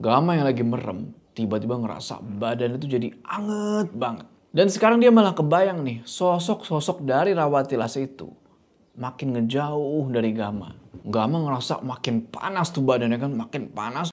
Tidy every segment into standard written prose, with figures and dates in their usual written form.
Gama yang lagi merem, tiba-tiba ngerasa badan itu jadi anget banget. Dan sekarang dia malah kebayang nih, sosok-sosok dari Rawatilas itu makin ngejauh dari Gama. Gama ngerasa makin panas tuh badannya kan, makin panas.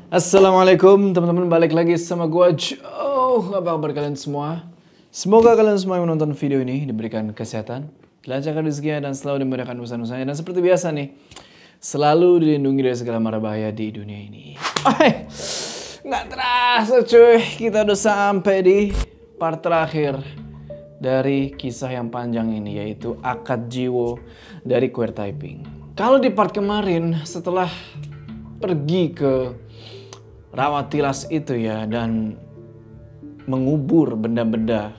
Assalamualaikum teman-teman, balik lagi sama gue Joe. Apa kabar kalian semua? Semoga kalian semua yang menonton video ini diberikan kesehatan, kelancaran rezekinya, dan selalu dimudahkan urusan-urusannya. Dan seperti biasa nih, selalu dilindungi dari segala mara bahaya di dunia ini. Nggak terasa cuy, kita udah sampai di part terakhir dari kisah yang panjang ini, yaitu akad jiwa dari Queer Typing. Kalau di part kemarin, setelah pergi ke Rawatilas itu ya, dan mengubur benda-benda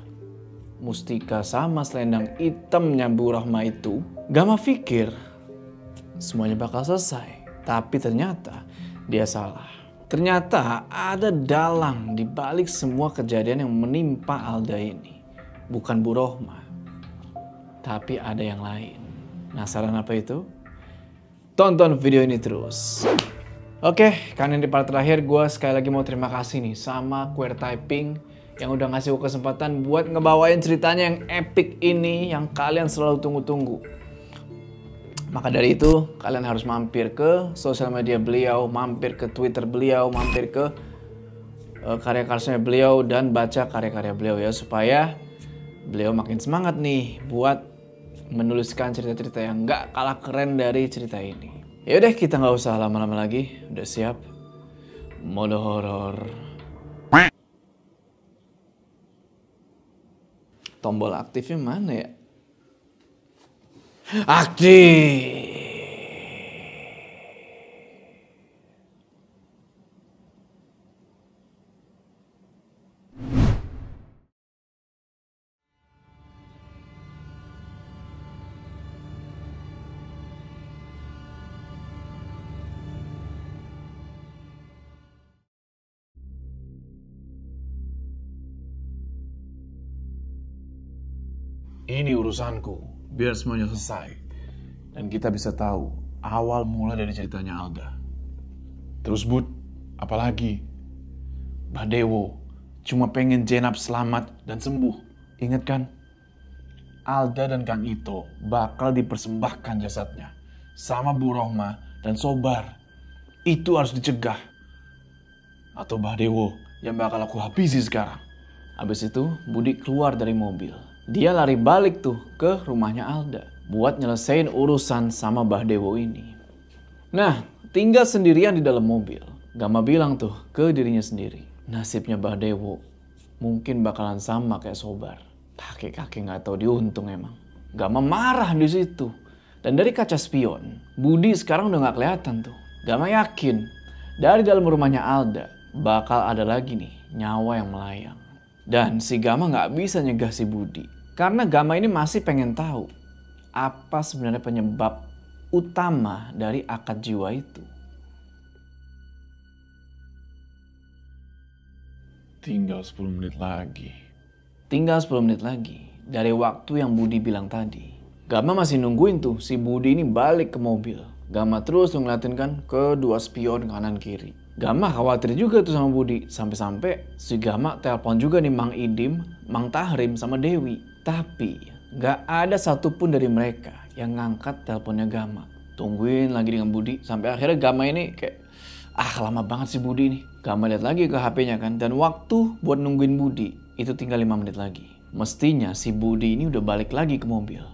mustika sama selendang hitamnya Bu Rohmah itu, Gama pikir semuanya bakal selesai. Tapi ternyata dia salah. Ternyata ada dalang di balik semua kejadian yang menimpa Alda ini. Bukan Bu Rohmah, tapi ada yang lain. Penasaran apa itu? Tonton video ini terus. Oke, karena di part terakhir gue sekali lagi mau terima kasih nih sama Queer Typing yang udah ngasih gue kesempatan buat ngebawain ceritanya yang epic ini yang kalian selalu tunggu-tunggu. Maka dari itu, kalian harus mampir ke sosial media beliau, mampir ke Twitter beliau, mampir ke karya-karyanya beliau, dan baca karya-karya beliau ya, supaya beliau makin semangat nih buat menuliskan cerita-cerita yang gak kalah keren dari cerita ini. Yaudah, kita nggak usah lama-lama lagi. Udah siap? Mode horor. Tombol aktifnya mana ya? Aktif! Ini urusanku, biar semuanya selesai. Dan kita bisa tahu awal mula dari ceritanya Alda. Terus Bud, apalagi? Mbah Dewo cuma pengen Jenab selamat dan sembuh. Ingat kan? Alda dan Kang Ito bakal dipersembahkan jasadnya sama Bu Rohmah dan Sobar. Itu harus dicegah. Atau Mbah Dewo yang bakal aku habisi sekarang. Habis itu Budi keluar dari mobil. Dia lari balik tuh ke rumahnya Alda buat nyelesain urusan sama Mbah Dewo ini. Nah, tinggal sendirian di dalam mobil. Gama bilang tuh ke dirinya sendiri, nasibnya Mbah Dewo mungkin bakalan sama kayak Sobar. Kakek-kakek nggak tahu diuntung emang. Gama marah di situ. Dan dari kaca spion, Budi sekarang udah nggak kelihatan tuh. Gama yakin dari dalam rumahnya Alda bakal ada lagi nih nyawa yang melayang. Dan si Gama nggak bisa nyegah si Budi. Karena Gama ini masih pengen tahu apa sebenarnya penyebab utama dari akad jiwa itu. Tinggal 10 menit lagi. Tinggal 10 menit lagi dari waktu yang Budi bilang tadi. Gama masih nungguin tuh si Budi ini balik ke mobil. Gama terus ngeliatin kan ke dua spion kanan kiri. Gama khawatir juga tuh sama Budi. Sampai-sampai si Gama telepon juga nih Mang Idim, Mang Tahrim sama Dewi. Tapi gak ada satupun dari mereka yang ngangkat teleponnya Gama. Tungguin lagi dengan Budi sampai akhirnya Gama ini kayak lama banget si Budi nih. Gama lihat lagi ke HP-nya kan, dan waktu buat nungguin Budi itu tinggal 5 menit lagi. Mestinya si Budi ini udah balik lagi ke mobil.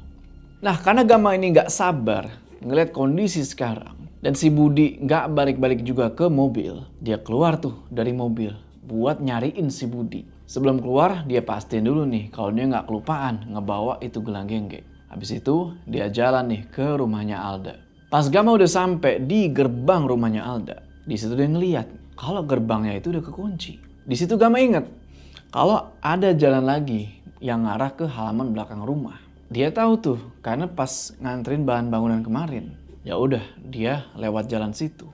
Nah, karena Gama ini gak sabar ngeliat kondisi sekarang dan si Budi gak balik-balik juga ke mobil, dia keluar tuh dari mobil buat nyariin si Budi. Sebelum keluar, dia pastiin dulu nih kalau dia nggak kelupaan ngebawa itu gelang gengge. Habis itu, dia jalan nih ke rumahnya Alda. Pas Gama udah sampai di gerbang rumahnya Alda, di situ dia ngeliat kalau gerbangnya itu udah kekunci. Di situ Gama inget kalau ada jalan lagi yang ngarah ke halaman belakang rumah. Dia tahu tuh karena pas nganterin bahan bangunan kemarin, ya udah dia lewat jalan situ.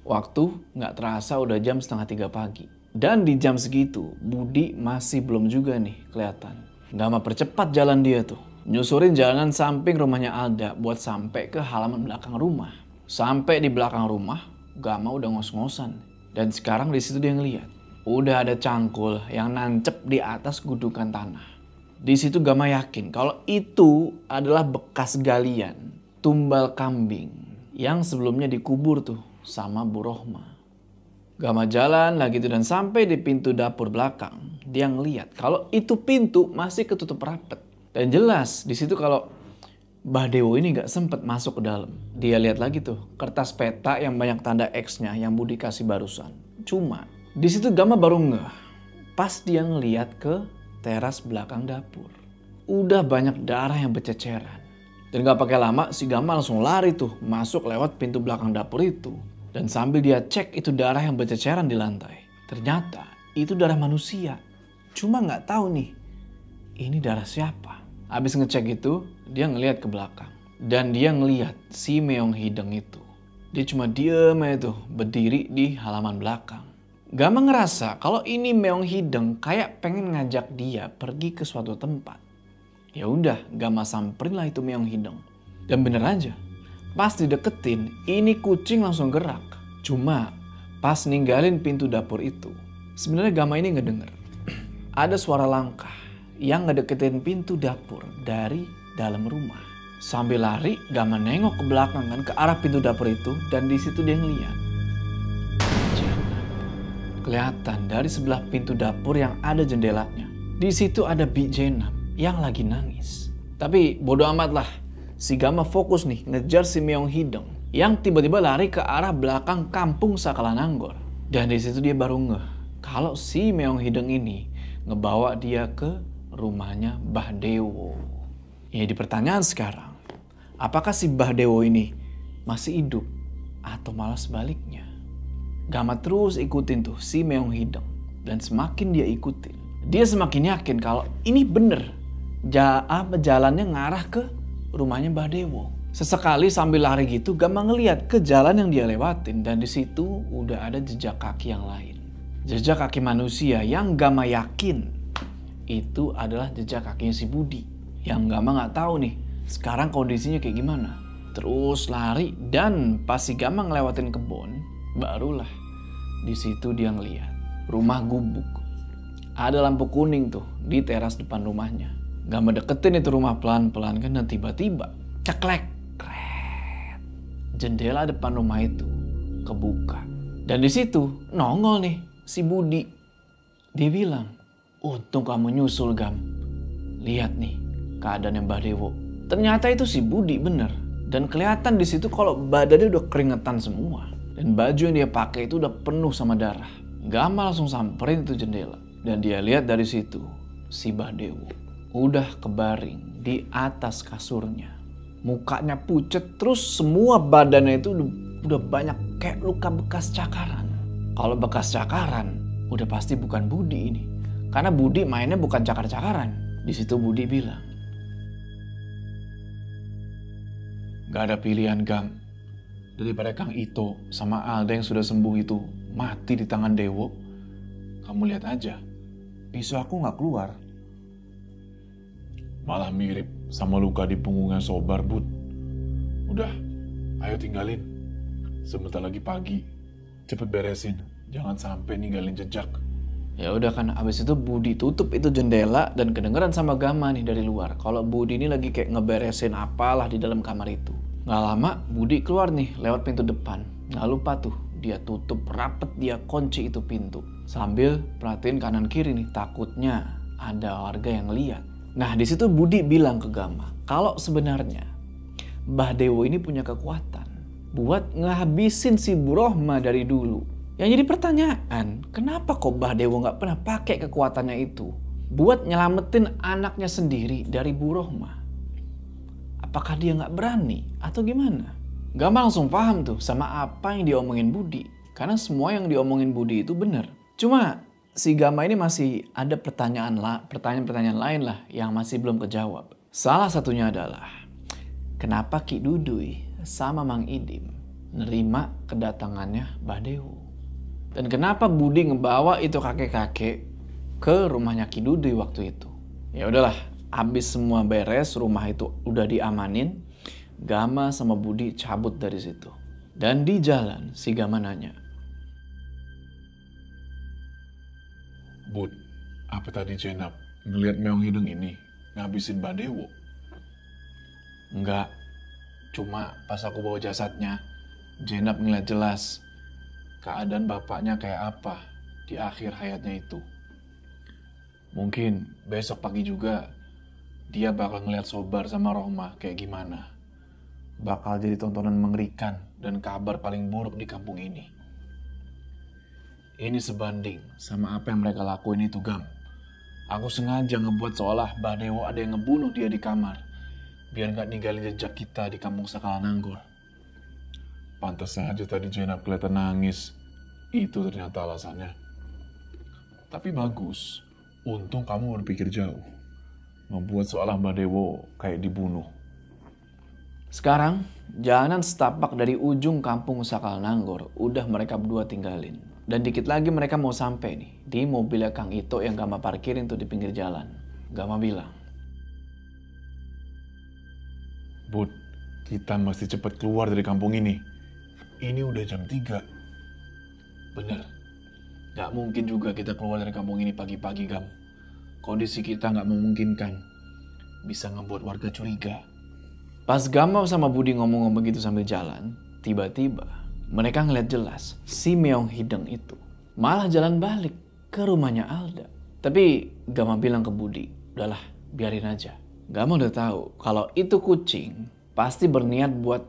Waktu nggak terasa udah jam 2:30 pagi. Dan di jam segitu, Budi masih belum juga nih kelihatan. Gama percepat jalan dia tuh. Nyusurin jalanan samping rumahnya Alda buat sampai ke halaman belakang rumah. Sampai di belakang rumah, Gama udah ngos-ngosan. Dan sekarang di situ dia ngeliat. Udah ada cangkul yang nancep di atas gundukan tanah. Di situ Gama yakin kalau itu adalah bekas galian tumbal kambing yang sebelumnya dikubur tuh sama Bu Rohma. Gama jalan lagi tuh dan sampai di pintu dapur belakang, dia ngeliat kalau itu pintu masih ketutup rapat. Dan jelas di situ kalau Mbah Dewo ini gak sempet masuk ke dalam. Dia lihat lagi tuh kertas peta yang banyak tanda X-nya yang Budi kasih barusan. Cuma di situ Gama baru ngeh pas dia ngeliat ke teras belakang dapur. Udah banyak darah yang berceceran. Dan gak pakai lama si Gama langsung lari tuh masuk lewat pintu belakang dapur itu. Dan sambil dia cek itu darah yang berceceran di lantai. Ternyata itu darah manusia. Cuma gak tahu nih ini darah siapa. Abis ngecek itu dia ngeliat ke belakang. Dan dia ngeliat si Meong Hideng itu. Dia cuma diem aja tuh berdiri di halaman belakang. Gama ngerasa kalau ini Meong Hideng kayak pengen ngajak dia pergi ke suatu tempat. Ya udah, Gama samperin lah itu Meong Hideng. Dan bener aja, pas dideketin, ini kucing langsung gerak. Cuma pas ninggalin pintu dapur itu, sebenarnya Gama ini ngedenger. Ada suara langkah yang ngedeketin pintu dapur dari dalam rumah. Sambil lari, Gama nengok ke belakang kan ke arah pintu dapur itu dan di situ dia ngeliat. Kelihatan dari sebelah pintu dapur yang ada jendelanya. Di situ ada Bi Jenab yang lagi nangis. Tapi bodo amat lah. Si Gama fokus nih ngejar si Meong Hideng yang tiba-tiba lari ke arah belakang kampung Sakalananggor. Dan di situ dia baru ngeh kalau si Meong Hideng ini ngebawa dia ke rumahnya Mbah Dewo. Ya di pertanyaan sekarang, apakah si Mbah Dewo ini masih hidup atau malah sebaliknya? Gama terus ikutin tuh si Meong Hideng. Dan semakin dia ikutin, dia semakin yakin kalau ini bener. Jalannya ngarah ke rumahnya Mbah Dewo. Sesekali sambil lari gitu, Gama ngeliat ke jalan yang dia lewatin. Dan di situ udah ada jejak kaki yang lain. Jejak kaki manusia yang Gama yakin itu adalah jejak kakinya si Budi. Yang Gama gak tahu nih sekarang kondisinya kayak gimana. Terus lari dan pas si Gama ngelewatin kebun, barulah di situ dia ngeliat rumah gubuk. Ada lampu kuning tuh di teras depan rumahnya. Gama deketin itu rumah pelan-pelan kan dan tiba-tiba ceklek, kret. Jendela depan rumah itu kebuka. Dan di situ nongol nih si Budi. Dia bilang, untung kamu nyusul Gam. Lihat nih keadaan Mbah Dewo. Ternyata itu si Budi bener. Dan kelihatan di situ kalau badannya udah keringetan semua. Dan baju yang dia pakai itu udah penuh sama darah. Gama langsung samperin itu jendela. Dan dia lihat dari situ si Mbah Dewo udah kebaring di atas kasurnya. Mukanya pucet terus semua badannya itu udah banyak kayak luka bekas cakaran. Kalau bekas cakaran udah pasti bukan Budi ini. Karena Budi mainnya bukan cakar-cakaran. Di situ Budi bilang, gak ada pilihan Gam. Daripada Kang Ito sama Alda yang sudah sembuh itu mati di tangan Dewo. Kamu lihat aja, pisau aku gak keluar. Malah mirip sama luka di punggungnya Sobar, Bud. Udah, ayo tinggalin. Sebentar lagi pagi. Cepet beresin, jangan sampai ninggalin jejak. Ya udah kan, abis itu Budi tutup itu jendela dan kedengeran sama Gama nih dari luar. Kalau Budi ini lagi kayak ngeberesin apalah di dalam kamar itu. Gak lama Budi keluar nih lewat pintu depan. Gak lupa tuh dia tutup rapet, dia kunci itu pintu. Sambil perhatiin kanan kiri nih, takutnya ada warga yang lihat. Nah di situ Budi bilang ke Gama kalau sebenarnya Mbah Dewo ini punya kekuatan buat ngehabisin si Bu Rohma dari dulu. Yang jadi pertanyaan, kenapa kok Mbah Dewo nggak pernah pakai kekuatannya itu buat nyelamatin anaknya sendiri dari Bu Rohma? Apakah dia nggak berani atau gimana? Gama langsung paham tuh sama apa yang diomongin Budi. Karena semua yang diomongin Budi itu benar. Cuma si Gama ini masih ada pertanyaan-pertanyaan lain lah yang masih belum kejawab. Salah satunya adalah, kenapa Ki Dudui sama Mang Idim nerima kedatangannya Mbah Dewo. Dan kenapa Budi ngebawa itu kakek-kakek ke rumahnya Ki Dudui waktu itu? Ya udahlah, habis semua beres, rumah itu udah diamanin, Gama sama Budi cabut dari situ. Dan di jalan si Gama nanya, Bud, apa tadi Jenab ngelihat meong hidung ini ngabisin Mbah Dewo? enggak, cuma pas aku bawa jasadnya, Jenab ngeliat jelas keadaan bapaknya kayak apa di akhir hayatnya itu. Mungkin besok pagi juga dia bakal ngeliat Sobar sama Rohmah kayak gimana. Bakal jadi tontonan mengerikan dan kabar paling buruk di kampung ini. Ini sebanding sama apa yang mereka lakuin itu, Gam. Aku sengaja ngebuat seolah Mbah Dewo ada yang ngebunuh dia di kamar, biar nggak ninggalin jejak kita di kampung Sakalananggor. Pantas saja tadi Jenab kelihatan nangis. Itu ternyata alasannya. Tapi bagus. Untung kamu berpikir jauh. Membuat seolah Mbah Dewo kayak dibunuh. Sekarang, jalanan setapak dari ujung kampung Sakalananggor udah mereka berdua tinggalin. Dan dikit lagi mereka mau sampai nih di mobilnya Kang Ito yang Gama parkirin tuh di pinggir jalan. Gama bilang, Bud, kita mesti cepat keluar dari kampung ini. Ini udah jam 3. bener, gak mungkin juga kita keluar dari kampung ini pagi-pagi, Gam. Kondisi kita gak memungkinkan. Bisa ngebuat warga curiga. Pas Gama sama Budi ngomong-ngomong begitu sambil jalan, tiba-tiba mereka ngeliat jelas si meong hideng itu malah jalan balik ke rumahnya Alda. Tapi Gama bilang ke Budi, udahlah biarin aja. Gama udah tahu kalau itu kucing pasti berniat buat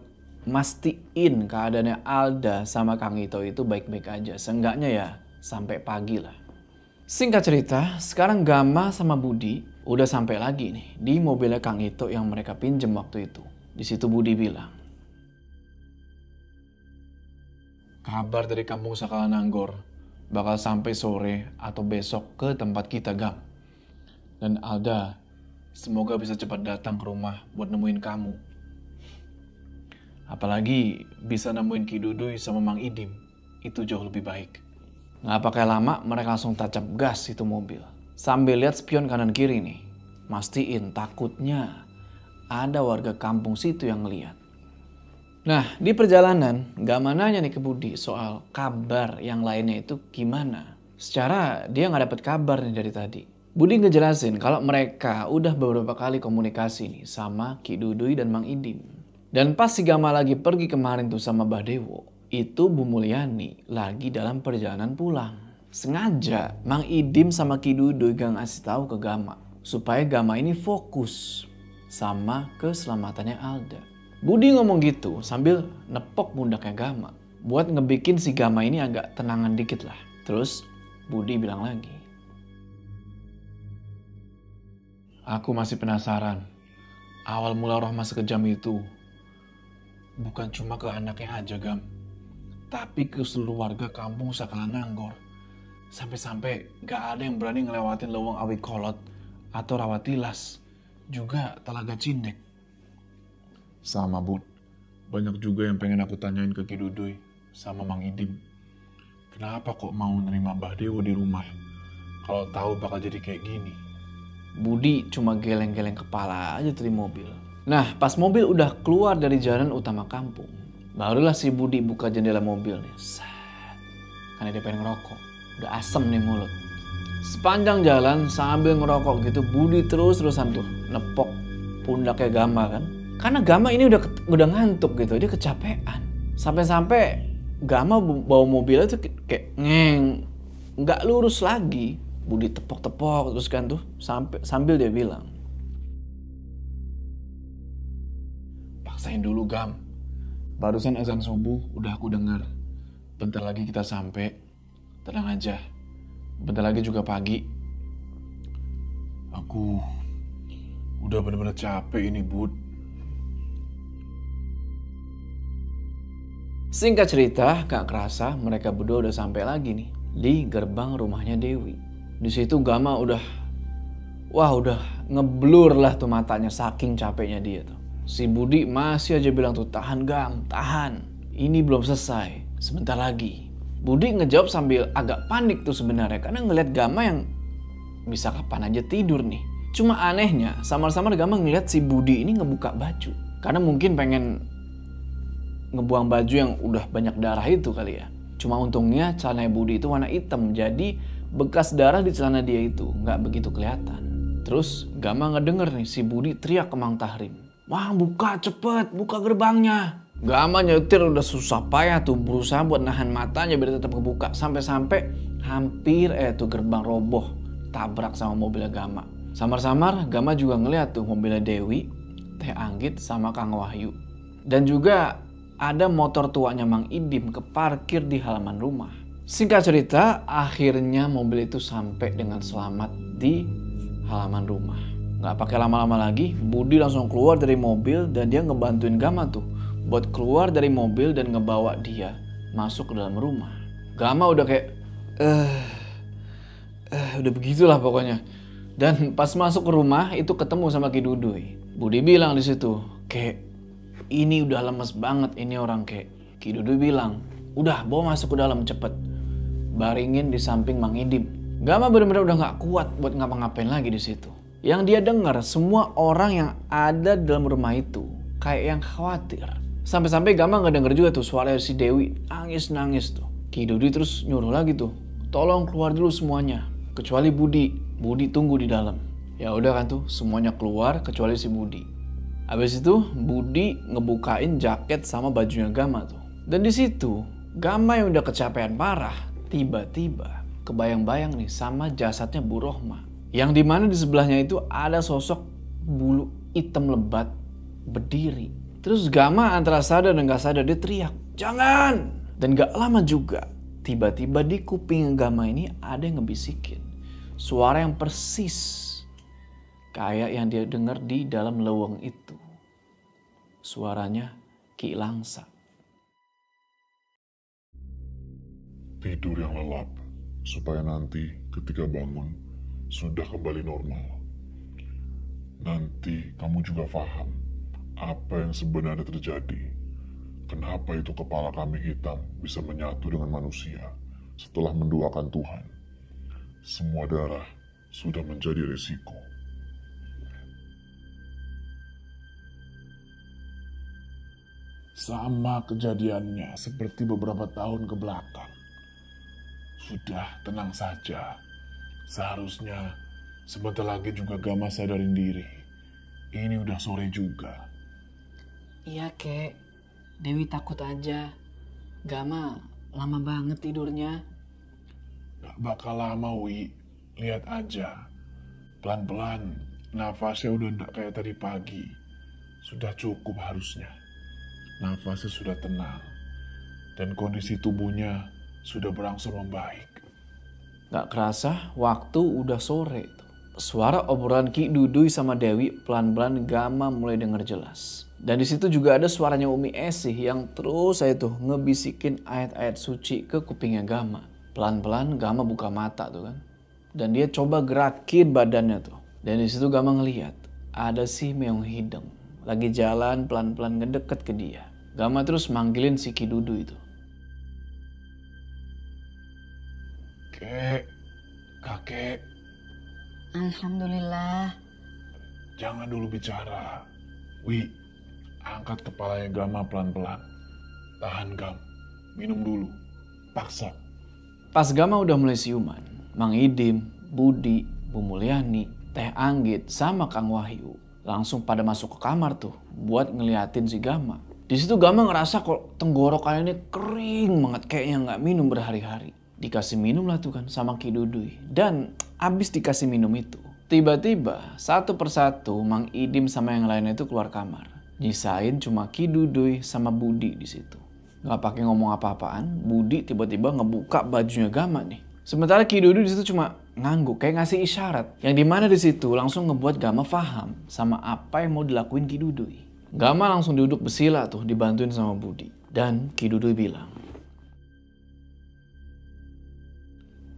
mastiin keadaannya Alda sama Kang Ito itu baik-baik aja. Seenggaknya ya sampai pagi lah. Singkat cerita, sekarang Gama sama Budi udah sampai lagi nih di mobilnya Kang Ito yang mereka pinjem waktu itu. Di situ Budi bilang, kabar dari kampung Sakalananggor bakal sampai sore atau besok ke tempat kita, Gam. Dan Alda, semoga bisa cepat datang ke rumah buat nemuin kamu. Apalagi bisa nemuin Ki Dudui sama Mang Idim. Itu jauh lebih baik. Nggak pakai lama, mereka langsung tancap gas itu mobil. Sambil lihat spion kanan kiri nih. Mastiin takutnya ada warga kampung situ yang ngeliat. Nah, di perjalanan, Gama nanya nih ke Budi soal kabar yang lainnya itu gimana. Secara dia nggak dapet kabar nih dari tadi. Budi ngejelasin kalau mereka udah beberapa kali komunikasi nih sama Ki Dudui dan Mang Idim. Dan pas si Gama lagi pergi kemarin tuh sama Mbah Dewo, itu Bu Mulyani lagi dalam perjalanan pulang. Sengaja Mang Idim sama Ki Dudui gak ngasih tahu ke Gama supaya Gama ini fokus sama keselamatannya Alda. Budi ngomong gitu sambil nepok pundaknya Gama buat ngebikin si Gama ini agak tenangan dikit lah. Terus Budi bilang lagi, aku masih penasaran awal mula Rohmah sekejam itu bukan cuma ke anaknya aja, Gam, tapi ke seluruh warga kampung Sakalananggor. Sampai-sampai gak ada yang berani ngelewatin Leweng Awi Kolot atau Rawatilas, juga Telaga Cindek. Sama, Bud. Banyak juga yang pengen aku tanyain ke Ki Dudui sama Mang Idim. Kenapa kok mau nerima Mbah Dewo di rumah kalau tahu bakal jadi kayak gini? Budi cuma geleng-geleng kepala aja tuh di mobil. Nah, pas mobil udah keluar dari jalan utama kampung, barulah si Budi buka jendela mobil nih. Karena dia pengen ngerokok. Udah asem nih mulut. Sepanjang jalan sambil ngerokok gitu, Budi terus-terusan tuh nepok pundaknya Gama kan. Karena Gama ini udah ngantuk gitu, dia kecapean. Sampai-sampai Gama bawa mobilnya tuh kayak nggak lurus lagi. Budi tepok-tepok terus kan tuh sambil dia bilang, paksain dulu, Gam. Barusan azan subuh udah aku dengar. Bentar lagi kita sampai. Tenang aja. Bentar lagi juga pagi. Aku udah bener-bener capek ini, Bud. Singkat cerita, gak kerasa mereka berdua udah sampai lagi nih di gerbang rumahnya Dewi. Di situ Gama udah ngeblur lah tuh matanya saking capeknya dia tuh. Si Budi masih aja bilang tuh, tahan Gam, tahan. Ini belum selesai, sebentar lagi. Budi ngejawab sambil agak panik tuh sebenarnya karena ngeliat Gama yang bisa kapan aja tidur nih. Cuma anehnya, samar-samar Gama ngeliat si Budi ini ngebuka baju. Karena mungkin pengen ngebuang baju yang udah banyak darah itu kali ya. Cuma untungnya celana Budi itu warna hitam, jadi bekas darah di celana dia itu nggak begitu kelihatan. Terus Gama ngedenger nih si Budi teriak ke Mang Tahrim. Wah, buka cepet, buka gerbangnya. Gama nyetir udah susah payah tuh berusaha buat nahan matanya biar tetap kebuka. Sampai-sampai hampir tuh gerbang roboh tabrak sama mobilnya Gama. Samar-samar Gama juga ngeliat tuh mobilnya Dewi, Teh Anggit sama Kang Wahyu. Dan juga ada motor tuanya Mang Idim keparkir di halaman rumah. Singkat cerita, akhirnya mobil itu sampai dengan selamat di halaman rumah. Gak pakai lama-lama lagi, Budi langsung keluar dari mobil dan dia ngebantuin Gama tuh buat keluar dari mobil dan ngebawa dia masuk ke dalam rumah. Gama udah kayak udah begitulah pokoknya. Dan pas masuk ke rumah itu ketemu sama Ki Duduy. Budi bilang di situ, "Kek, ini udah lemes banget ini orang, Kek." Ki Duduy bilang, "Udah, bawa masuk ke dalam cepet. Baringin di samping Mang Idim." Gama bener-bener udah gak kuat buat ngapa-ngapain lagi di situ. Yang dia dengar semua orang yang ada di dalam rumah itu kayak yang khawatir. Sampai-sampai Gama nggak denger juga tuh suara si Dewi nangis-nangis tuh. Ki Duduy terus nyuruh lagi tuh, tolong keluar dulu semuanya, kecuali Budi. Budi tunggu di dalam. Ya udah kan tuh, semuanya keluar kecuali si Budi. Habis itu Budi ngebukain jaket sama bajunya Gama tuh. Dan di situ Gama yang udah kecapean parah, tiba-tiba kebayang-bayang nih sama jasadnya Bu Rohmah. Yang dimana di sebelahnya itu ada sosok bulu hitam lebat berdiri. Terus Gama antara sadar dan gak sadar dia teriak, "Jangan!" Dan gak lama juga, tiba-tiba di kuping Gama ini ada yang ngebisikin. Suara yang persis kayak yang dia dengar di dalam leweng itu. Suaranya Ki Langsa. Tidur yang lelap, supaya nanti ketika bangun sudah kembali normal. Nanti kamu juga paham apa yang sebenarnya terjadi. Kenapa itu kepala kami hitam bisa menyatu dengan manusia setelah menduakan Tuhan. Semua darah sudah menjadi risiko. Sama kejadiannya seperti beberapa tahun ke belakang. Sudah, tenang saja. Seharusnya sebentar lagi juga Gama sadarin diri. Ini udah sore juga. Iya, Kek. Dewi takut aja. Gama lama banget tidurnya. Gak bakal lama, Wi. Lihat aja. Pelan-pelan, nafasnya udah gak kayak tadi pagi. Sudah cukup harusnya. Nafasnya sudah tenang. Dan kondisi tubuhnya sudah berangsur membaik. Gak kerasa, waktu udah sore tuh. Suara obrolan Ki Duduy sama Dewi pelan-pelan Gama mulai denger jelas. Dan di situ juga ada suaranya Umi Esih yang terus saya tuh ngebisikin ayat-ayat suci ke kupingnya Gama. Pelan-pelan Gama buka mata tuh kan. Dan dia coba gerakin badannya tuh. Dan di situ Gama ngeliat ada si Meong Hideng lagi jalan pelan-pelan ngedeket ke dia. Gama terus manggilin si Ki Duduy itu. Kek, kakek. Alhamdulillah. Jangan dulu bicara. Wi, angkat kepalanya Gama pelan-pelan. Tahan, Gam. Minum dulu. Paksa. Pas Gama udah mulai siuman, Mang Idim, Budi, Bu Mulyani, Teh Anggit, sama Kang Wahyu langsung pada masuk ke kamar tuh buat ngeliatin si Gama. Di situ Gama ngerasa kok tenggorokannya ini kering banget kayaknya nggak minum berhari-hari. Dikasih minum lah tuh kan sama Ki Duduy. Dan abis dikasih minum itu, tiba-tiba satu persatu Mang Idim sama yang lainnya itu keluar kamar. Nyisain cuma Ki Duduy sama Budi di situ. Gak pakai ngomong apa-apaan, Budi tiba-tiba ngebuka bajunya Gama nih. Sementara Ki Duduy di situ cuma ngangguk kayak ngasih isyarat. Yang dimana di situ langsung ngebuat Gama paham sama apa yang mau dilakuin Ki Duduy. Gama langsung duduk bersila tuh dibantuin sama Budi. Dan Ki Duduy bilang,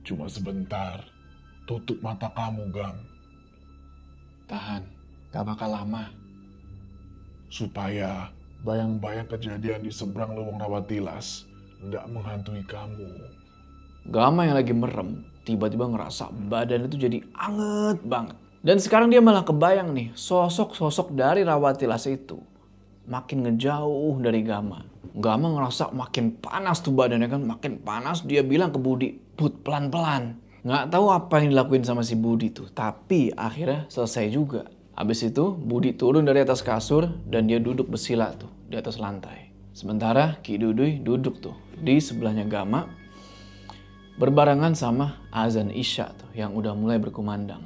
Cuma sebentar. Tutup mata kamu, Gam. tahan, gak bakal lama. Supaya bayang-bayang kejadian di seberang lubang Rawatilas tidak menghantui kamu. Gama yang lagi merem, tiba-tiba ngerasa badan itu jadi anget banget. Dan sekarang dia malah kebayang nih, sosok-sosok dari Rawatilas itu makin ngejauh dari Gama. Gama ngerasa makin panas tuh badannya kan, makin panas. Dia bilang ke Budi, "Bud, pelan-pelan." Nggak tahu apa yang dilakuin sama si Budi tuh, tapi akhirnya selesai juga. Habis itu Budi turun dari atas kasur dan dia duduk bersila tuh di atas lantai. Sementara Ki Dudui duduk tuh di sebelahnya Gama, berbarengan sama azan Isya tuh yang udah mulai berkumandang.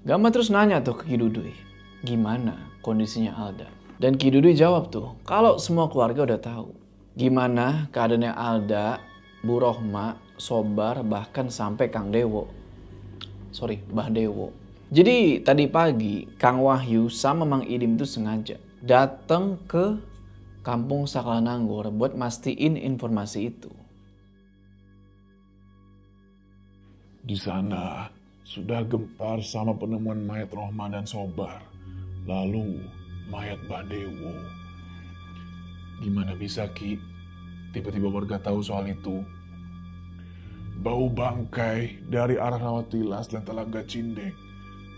Gama terus nanya tuh ke Ki Dudui, gimana kondisinya Alda? Dan Ki Dudui jawab tuh, kalau semua keluarga udah tahu gimana keadaannya Alda, Bu Rohma, Sobar, bahkan sampai Kang Dewo. Mbah Dewo. Jadi tadi pagi Kang Wahyu sama Mang Idim itu sengaja datang ke Kampung Saklananggor buat mastiin informasi itu. Di sana sudah gempar sama penemuan mayat Rohma dan Sobar. Lalu mayat Mbah Dewo. Gimana bisa, Ki? Tiba-tiba warga tahu soal itu. Bau bangkai dari arah Rawatilas dan Telaga Cindek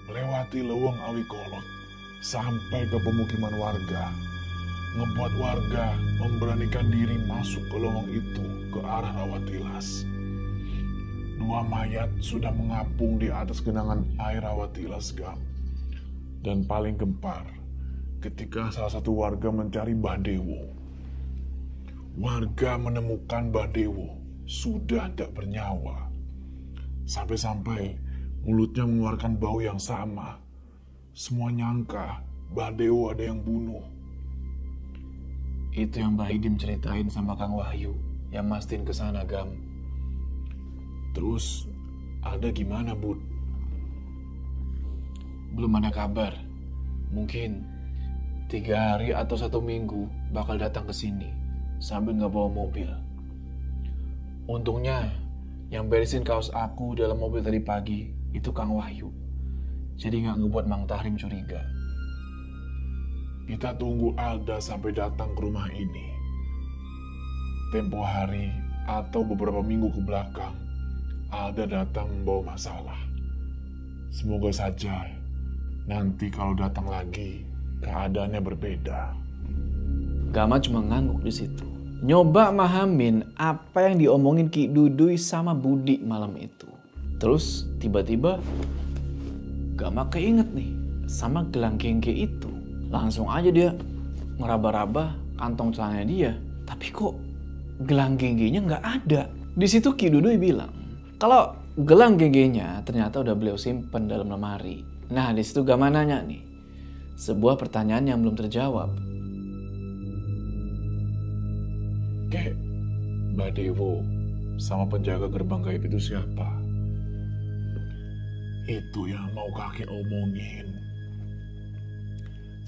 melewati Leweng Awi Kolot sampai ke pemukiman warga. Ngebuat warga memberanikan diri masuk ke lowong itu ke arah Rawatilas. 2 mayat sudah mengapung di atas genangan air Rawatilas, Gam. Dan paling gempar ketika salah satu warga mencari Mbah Dewo. Warga menemukan Mbah Dewo sudah tidak bernyawa. Sampai-sampai mulutnya mengeluarkan bau yang sama. Semua nyangka Mbah Dewo ada yang bunuh. Itu yang Mbah Idim ceritain sama Kang Wahyu yang mastiin ke sana, Gam. Terus Alda gimana, Bud? Belum ada kabar. Mungkin 3 hari atau 1 minggu bakal datang ke sini sambil nggak bawa mobil. Untungnya yang beresin kaos aku dalam mobil tadi pagi itu Kang Wahyu. Jadi nggak ngebuat Mang Tahrim curiga. Kita tunggu Alda sampai datang ke rumah ini. Tempo hari atau beberapa minggu ke belakang, Alda datang membawa masalah. Semoga saja nanti kalau datang lagi, keadaannya berbeda. Gama cuma ngangguk di situ. Nyoba mahamin apa yang diomongin Ki Dudui sama Budi malam itu. Terus tiba-tiba Gama keinget nih sama gelang gengge itu. Langsung aja dia ngeraba-raba kantong celananya dia. Tapi kok gelang genggenya nggak ada. Di situ Ki Dudui bilang kalau gelang genggenya ternyata udah beliau simpen dalam lemari. Nah di situ Gama nanya nih sebuah pertanyaan yang belum terjawab. Kek, Mbah Dewo sama penjaga gerbang gaib itu siapa? Itu yang mau kakek omongin.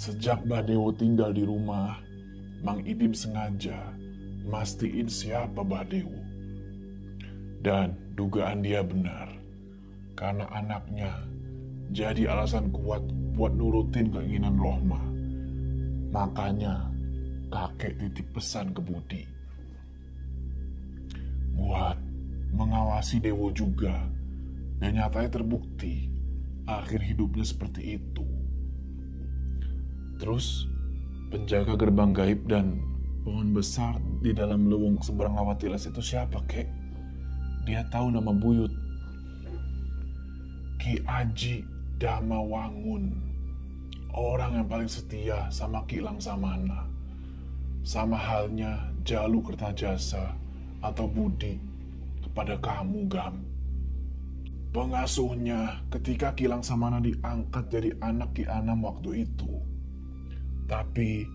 Sejak Mbah Dewo tinggal di rumah, Mang Idim sengaja mastiin siapa Mbah Dewo. Dan dugaan dia benar, karena anaknya jadi alasan kuat buat nurutin keinginan Rohma. Makanya kakek titip pesan ke Budi buat mengawasi Dewo juga. Dan nyatanya terbukti akhir hidupnya seperti itu. Terus penjaga gerbang gaib dan pohon besar di dalam lewung seberang Rawatilas itu siapa, Kek? Dia tahu nama buyut. Ki Aji Damawangun. Orang yang paling setia sama Ki Langsamana. Sama halnya Jalu Kertajasa atau Budi kepada kamu, Gam. Pengasuhnya ketika Ki Langsamana diangkat jadi anak Ki Anam waktu itu. Tapi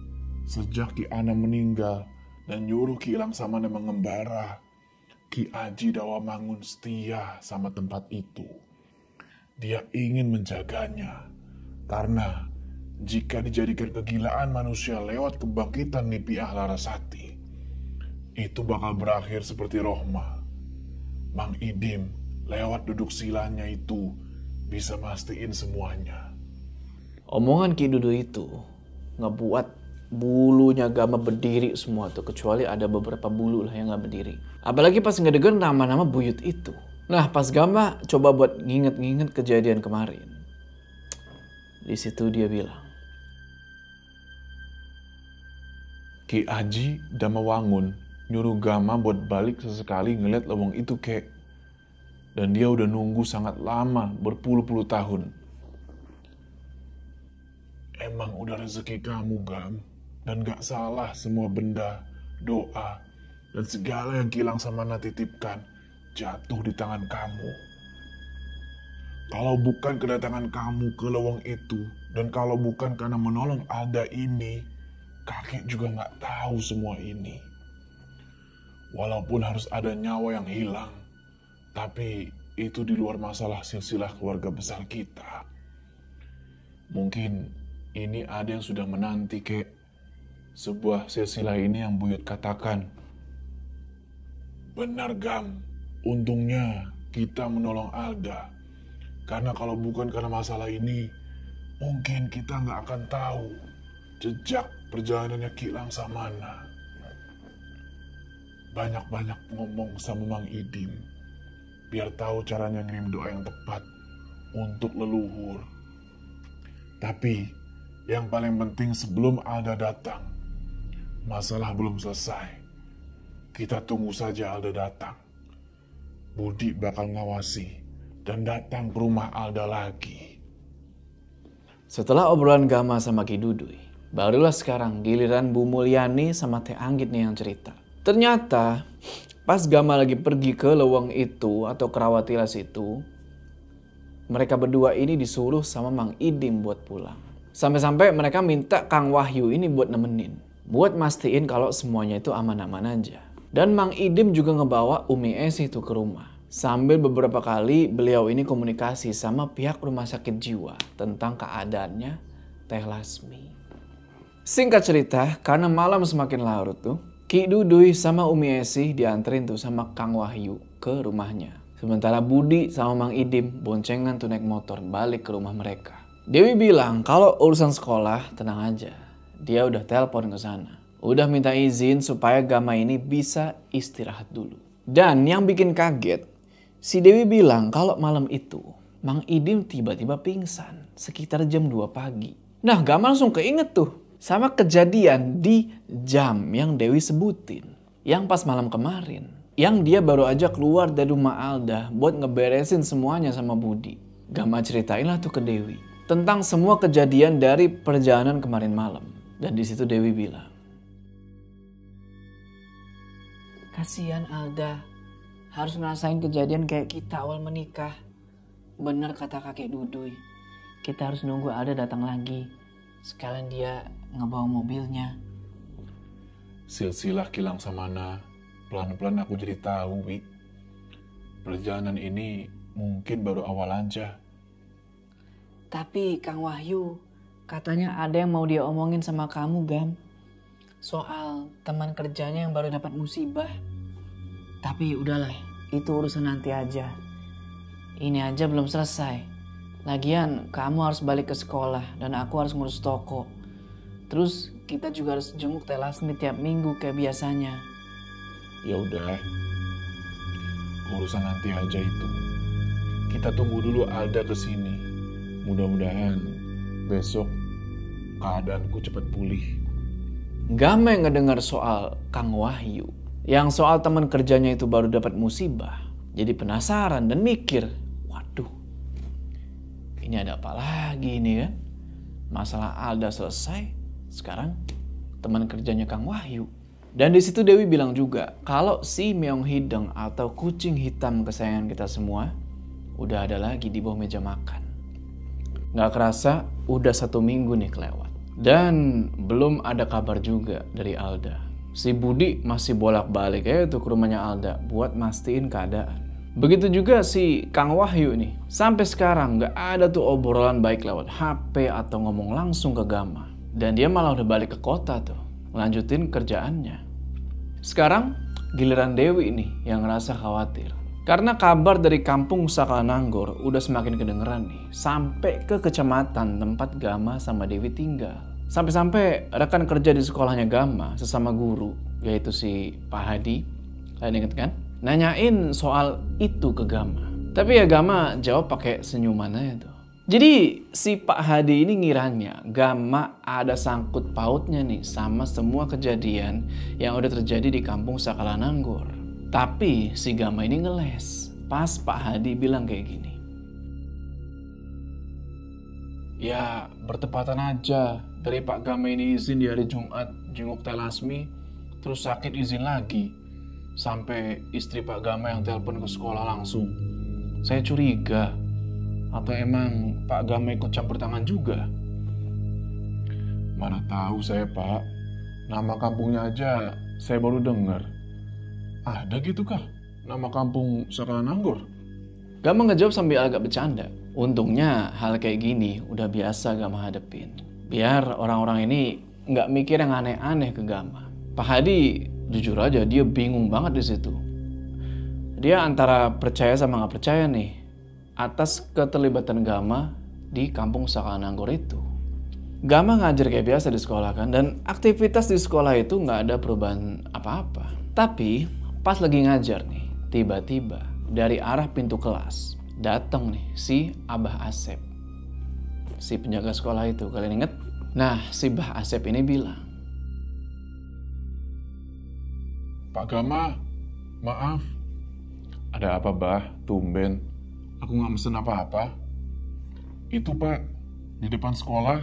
sejak Ki Anam meninggal dan nyuruh Ki Langsamana mengembara, Ki Aji Dawamangun setia sama tempat itu. Dia ingin menjaganya karena jika dijadikan kegilaan manusia lewat kebangkitan Nipiah Larasati, itu bakal berakhir seperti Rohma. Mang Idim lewat duduk silanya itu bisa mastiin semuanya. Omongan Ki Dudui itu ngebuat bulunya Gama berdiri semua tuh. Kecuali ada beberapa bulu lah yang gak berdiri. Apalagi pas ngedenger nama-nama buyut itu. Nah pas Gama coba buat nginget-nginget kejadian kemarin. Di situ dia bilang, Ki Aji Damawangun nyuruh Gama buat balik sesekali ngeliat lewang itu, kek. Dan dia udah nunggu sangat lama, berpuluh-puluh tahun. Emang udah rezeki kamu, Gam. Dan gak salah semua benda, doa, dan segala yang Kilang Samana titipkan jatuh di tangan kamu. Kalau bukan kedatangan kamu ke lewang itu, dan kalau bukan karena menolong Alda ini, kakek juga gak tahu semua ini. Walaupun harus ada nyawa yang hilang, tapi itu di luar masalah silsilah keluarga besar kita. Mungkin ini ada yang sudah menanti, kek. Sebuah silsilah ini yang buyut katakan. Benar, Gam. Untungnya kita menolong Alda. Karena kalau bukan karena masalah ini, mungkin kita nggak akan tahu jejak perjalanannya Kilang Samana. Banyak-banyak ngomong sama Mang Idim, biar tahu caranya ngirim doa yang tepat untuk leluhur. Tapi yang paling penting sebelum Alda datang, masalah belum selesai. Kita tunggu saja Alda datang. Budi bakal ngawasi dan datang ke rumah Alda lagi. Setelah obrolan Gama sama Ki Duduy, barulah sekarang giliran Bu Mulyani sama Teh Anggit nih yang cerita. Ternyata pas Gama lagi pergi ke lewang itu atau Kerawatilas itu, mereka berdua ini disuruh sama Mang Idim buat pulang. Sampai-sampai mereka minta Kang Wahyu ini buat nemenin. Buat mastiin kalau semuanya itu aman-aman aja. Dan Mang Idim juga ngebawa Umi Esi itu ke rumah. Sambil beberapa kali beliau ini komunikasi sama pihak rumah sakit jiwa tentang keadaannya Teh Lasmi. Singkat cerita, karena malam semakin larut tuh, Ki Duduy sama Umi Esi dianterin tuh sama Kang Wahyu ke rumahnya. Sementara Budi sama Mang Idim boncengan tuh naik motor balik ke rumah mereka. Dewi bilang kalau urusan sekolah tenang aja. Dia udah telepon ke sana. Udah minta izin supaya Gama ini bisa istirahat dulu. Dan yang bikin kaget, si Dewi bilang kalau malam itu Mang Idim tiba-tiba pingsan sekitar jam 2 pagi. Nah Gama langsung keinget tuh sama kejadian di jam yang Dewi sebutin. Yang pas malam kemarin. Yang dia baru aja keluar dari rumah Alda buat ngeberesin semuanya sama Budi. Gama ceritain lah tuh ke Dewi tentang semua kejadian dari perjalanan kemarin malam. Dan di situ Dewi bilang, Kasihan Alda, harus ngerasain kejadian kayak kita awal menikah. Bener kata kakek Duduy, kita harus nunggu Alda datang lagi. Sekalian dia ngebawa mobilnya. Silsilah Kilang Samana, pelan-pelan aku jadi tahu, Wi. Perjalanan ini mungkin baru awal aja. Tapi Kang Wahyu, katanya ada yang mau dia omongin sama kamu, Gam. Soal teman kerjanya yang baru dapat musibah. Tapi udahlah, itu urusan nanti aja. Ini aja belum selesai. Lagian kamu harus balik ke sekolah dan aku harus ngurus toko. Terus kita juga harus jenguk Teh Lasmi tiap minggu kayak biasanya. Ya udah, urusan nanti aja itu. Kita tunggu dulu Alda kesini. Mudah-mudahan besok keadaanku cepat pulih. Gama yang ngedengar soal Kang Wahyu, yang soal teman kerjanya itu baru dapat musibah, jadi penasaran dan mikir, waduh, ini ada apa lagi ini kan? Masalah Alda selesai, sekarang teman kerjanya Kang Wahyu. Dan di situ Dewi bilang juga kalau si Meong Hideng atau kucing hitam kesayangan kita semua udah ada lagi di bawah meja makan. Gak kerasa udah 1 minggu nih kelewat. Dan belum ada kabar juga dari Alda. Si Budi masih bolak-balik tuh ke rumahnya Alda buat mastiin keadaan. Begitu juga si Kang Wahyu nih. Sampai sekarang gak ada tuh obrolan baik lewat HP atau ngomong langsung ke Gama. Dan dia malah udah balik ke kota tuh. Lanjutin kerjaannya. Sekarang giliran Dewi nih yang ngerasa khawatir. Karena kabar dari kampung Sakalananggor udah semakin kedengeran nih. Sampai ke kecamatan tempat Gama sama Dewi tinggal. Sampai-sampai rekan kerja di sekolahnya Gama, sesama guru, yaitu si Pak Hadi, kalian inget kan? Nanyain soal itu ke Gama. Tapi ya Gama jawab pakai senyuman aja tuh. Jadi si Pak Hadi ini ngiranya Gama ada sangkut pautnya nih sama semua kejadian yang udah terjadi di kampung Sakalananggur. Tapi si Gama ini ngeles pas Pak Hadi bilang kayak gini. Ya bertepatan aja dari Pak Gama ini izin di hari Jumat jenguk Teh Lasmi, terus sakit izin lagi. Sampai istri Pak Gama yang telepon ke sekolah langsung. Saya curiga, atau emang Pak Gama ikut campur tangan juga? Mana tahu saya, Pak. Nama kampungnya aja saya baru dengar. Ada gitu kah nama kampung Sakalananggur? Gama ngejawab sambil agak bercanda. Untungnya hal kayak gini udah biasa Gama hadepin. Biar orang-orang ini nggak mikir yang aneh-aneh ke Gama. Pak Hadi jujur aja dia bingung banget di situ. Dia antara percaya sama nggak percaya nih atas keterlibatan Gama di kampung Sakalananggur itu. Gama ngajar kayak biasa di sekolah kan, dan aktivitas di sekolah itu nggak ada perubahan apa-apa. Tapi pas lagi ngajar nih, tiba-tiba dari arah pintu kelas datang nih si Abah Asep, si penjaga sekolah itu, kalian inget? Nah si Bah Asep ini bilang, Pak Gama, maaf. Ada apa, Bah? Tumben. Aku nggak mesen apa-apa. Itu, Pak, di depan sekolah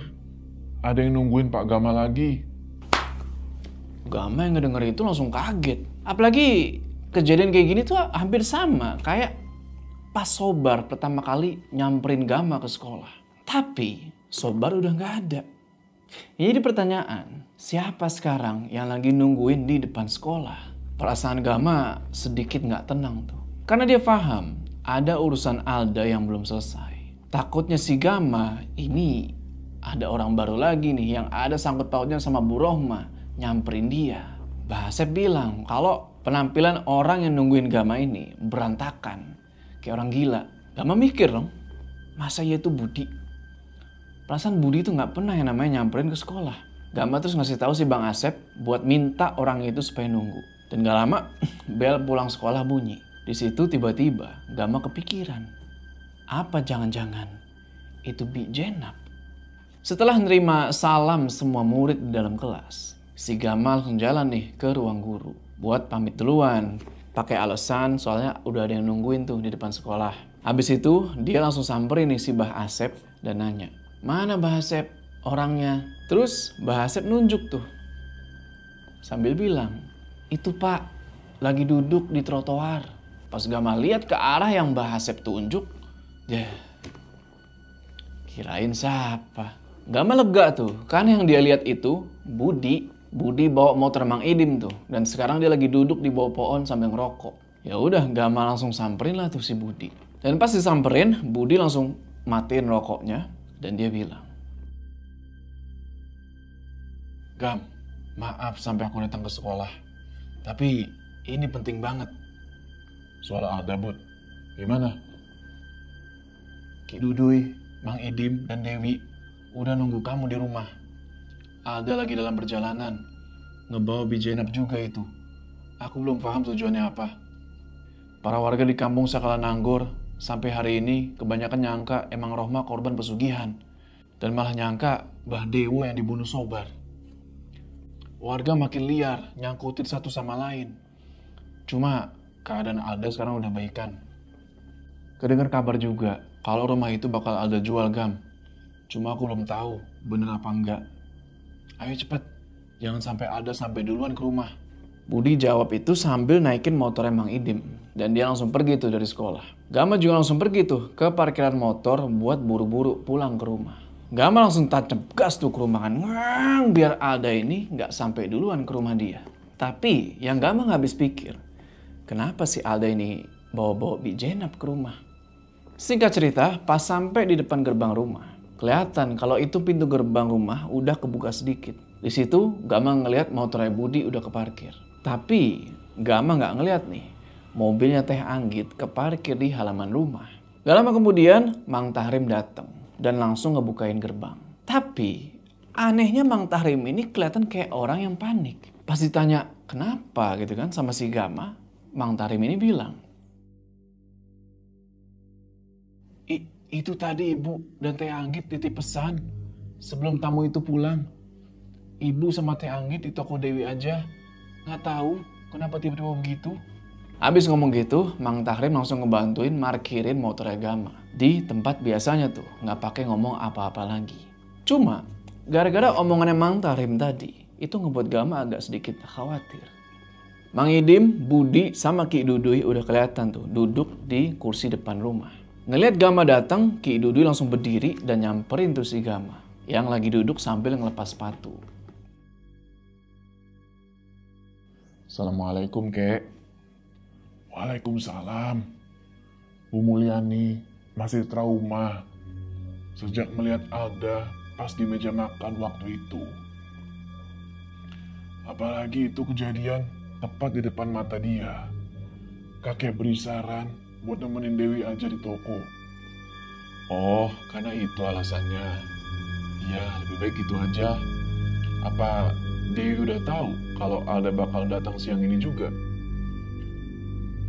ada yang nungguin Pak Gama lagi. Gama yang ngedenger itu langsung kaget. Apalagi kejadian kayak gini tuh hampir sama kayak pas Sobar pertama kali nyamperin Gama ke sekolah. Tapi Sobar udah nggak ada. Jadi pertanyaan, siapa sekarang yang lagi nungguin di depan sekolah? Perasaan Gama sedikit nggak tenang tuh. Karena dia paham ada urusan Alda yang belum selesai. Takutnya si Gama ini ada orang baru lagi nih yang ada sangkut pautnya sama Bu Rohma nyamperin dia. Bah Asep bilang kalau penampilan orang yang nungguin Gama ini berantakan. Kayak orang gila. Gama mikir dong, masa iya itu Budi? Perasaan Budi itu nggak pernah yang namanya nyamperin ke sekolah. Gama terus ngasih tahu si Bang Asep buat minta orang itu supaya nunggu. Dan gak lama bel pulang sekolah bunyi. Di situ tiba-tiba Gama kepikiran. Apa jangan-jangan itu Bi Jenab? Setelah nerima salam semua murid di dalam kelas, si Gama langsung jalan nih ke ruang guru. Buat pamit duluan. Pakai alasan soalnya udah ada yang nungguin tuh di depan sekolah. Habis itu dia langsung samperin nih si Bah Asep dan nanya, mana Bah Asep orangnya? Terus Bah Asep nunjuk tuh. Sambil bilang, itu Pak, lagi duduk di trotoar. Pas Gama lihat ke arah yang Bah Asep tunjuk, ya kirain siapa. Gama lega tuh, kan yang dia lihat itu Budi. Budi bawa motor Mang Idim tuh, dan sekarang dia lagi duduk di bawah pohon sambil ngerokok. Ya udah, Gama langsung samperin lah tuh si Budi. Dan pas disamperin, Budi langsung matiin rokoknya dan dia bilang, Gam, maaf sampai aku datang ke sekolah. Tapi ini penting banget. Soal Alda, Bud. Gimana? Ki Duduy, Mang Idim, dan Dewi udah nunggu kamu di rumah. Alda lagi dalam perjalanan. Ngebawa Bi Jenab juga itu. Aku belum paham tujuannya apa. Para warga di kampung Sakalananggur sampai hari ini kebanyakan nyangka emang Rohma korban pesugihan. Dan malah nyangka Bah Dewo yang dibunuh Sobar. Warga makin liar, nyangkutin satu sama lain. Cuma keadaan Alda sekarang udah baikan. Kedengar kabar juga kalau rumah itu bakal Alda jual, Gam. Cuma aku belum tahu bener apa enggak. Ayo cepet, jangan sampai Alda sampai duluan ke rumah. Budi jawab itu sambil naikin motor Mang Idim. Dan dia langsung pergi tuh dari sekolah. Gama juga langsung pergi tuh ke parkiran motor buat buru-buru pulang ke rumah. Gama langsung tancap gas tuh ke rumah kan. Ngang, biar Alda ini nggak sampai duluan ke rumah dia. Tapi yang Gama nggak habis pikir, kenapa si Alda ini bawa-bawa Bi Jenab ke rumah? Singkat cerita, pas sampai di depan gerbang rumah, kelihatan kalau itu pintu gerbang rumah udah kebuka sedikit. Di situ Gama ngelihat motornya Budi udah keparkir. Tapi Gama nggak ngelihat nih, mobilnya Teh Anggit keparkir di halaman rumah. Gak lama kemudian Mang Tahrim datang dan langsung ngebukain gerbang. Tapi anehnya Mang Tahrim ini kelihatan kayak orang yang panik. Pas ditanya kenapa gitu kan sama si Gama, Mang Tahrim ini bilang, itu tadi Ibu dan Teh Anggit titip pesan sebelum tamu itu pulang. Ibu sama Teh Anggit di toko Dewi aja. Nggak tahu kenapa tiba-tiba begitu. Habis ngomong gitu, Mang Tahrim langsung ngebantuin markirin motornya Gama. Di tempat biasanya tuh, nggak pakai ngomong apa-apa lagi. Cuma, gara-gara omongannya Mang Tahrim tadi, itu ngebuat Gama agak sedikit khawatir. Mang Idim, Budi, sama Ki Dudui udah kelihatan tuh duduk di kursi depan rumah. Ngeliat Gama datang, Ki Dudui langsung berdiri dan nyamperin tuh si Gama yang lagi duduk sambil ngelepas sepatu. Assalamualaikum, Kek. Waalaikumsalam. Bu Mulyani masih trauma sejak melihat Alda pas di meja makan waktu itu. Apalagi itu kejadian tepat di depan mata dia. Kakek beri saran buat nemenin Dewi aja di toko. Oh, karena itu alasannya. Ya, lebih baik gitu aja. Apa Dewi udah tahu kalau Alda bakal datang siang ini juga?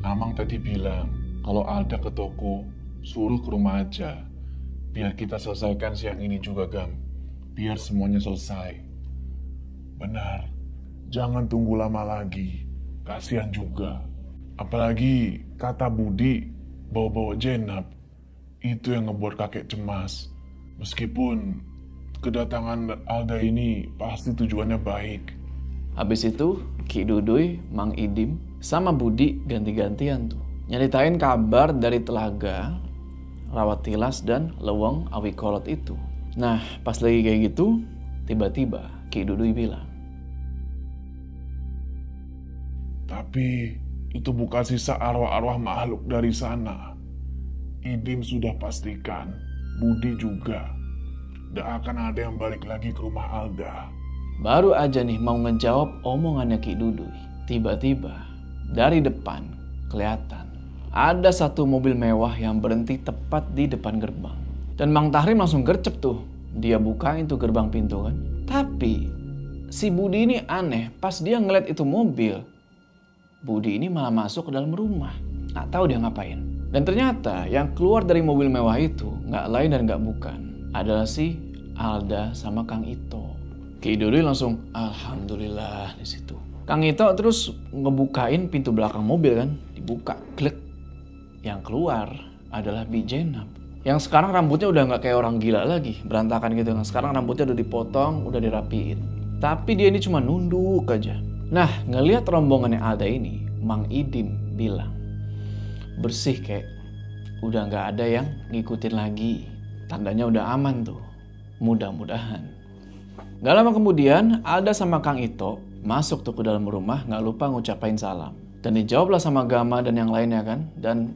Amang tadi bilang kalau Alda ke toko, suruh ke rumah aja. Biar kita selesaikan siang ini juga, Gam. Biar semuanya selesai. Benar, jangan tunggu lama lagi. Kasihan juga. Apalagi kata Budi, bawa-bawa Jenab. Itu yang ngebuat kakek cemas. Meskipun kedatangan Alda ini pasti tujuannya baik. Habis itu, Ki Dudui, Mang Idim, sama Budi ganti-gantian tuh. Nyeritain kabar dari Telaga, Rawat Tilas, dan Leweng Awi Kolot itu. Nah, pas lagi kayak gitu, tiba-tiba Ki Dudui bilang, tapi itu bukan sisa arwah-arwah makhluk dari sana. Idim sudah pastikan, Budi juga. Tidak akan ada yang balik lagi ke rumah Alda. Baru aja nih mau ngejawab omongannya Ki Dudui. Tiba-tiba dari depan kelihatan ada satu mobil mewah yang berhenti tepat di depan gerbang. Dan Mang Tahrim langsung gercep tuh. Dia bukain tuh gerbang pintu kan. Tapi si Budi ini aneh. Pas dia ngeliat itu mobil, Budi ini malah masuk ke dalam rumah. Nggak tahu dia ngapain. Dan ternyata yang keluar dari mobil mewah itu nggak lain dan nggak bukan adalah si Alda sama Kang Ito. Ki Dudui langsung alhamdulillah di situ. Kang Ito terus ngebukain pintu belakang mobil kan, dibuka, klik. Yang keluar adalah Bi Jenab. Yang sekarang rambutnya udah nggak kayak orang gila lagi, berantakan gitu. Sekarang rambutnya udah dipotong, udah dirapiin. Tapi dia ini cuma nunduk aja. Nah, ngelihat rombongannya Alda ini, Mang Idim bilang, bersih kek, udah nggak ada yang ngikutin lagi. Tandanya udah aman tuh, mudah-mudahan. Gak lama kemudian, Alda sama Kang Ito masuk tuh ke dalam rumah, nggak lupa ngucapin salam. Dan dijawablah sama Gama dan yang lainnya kan, dan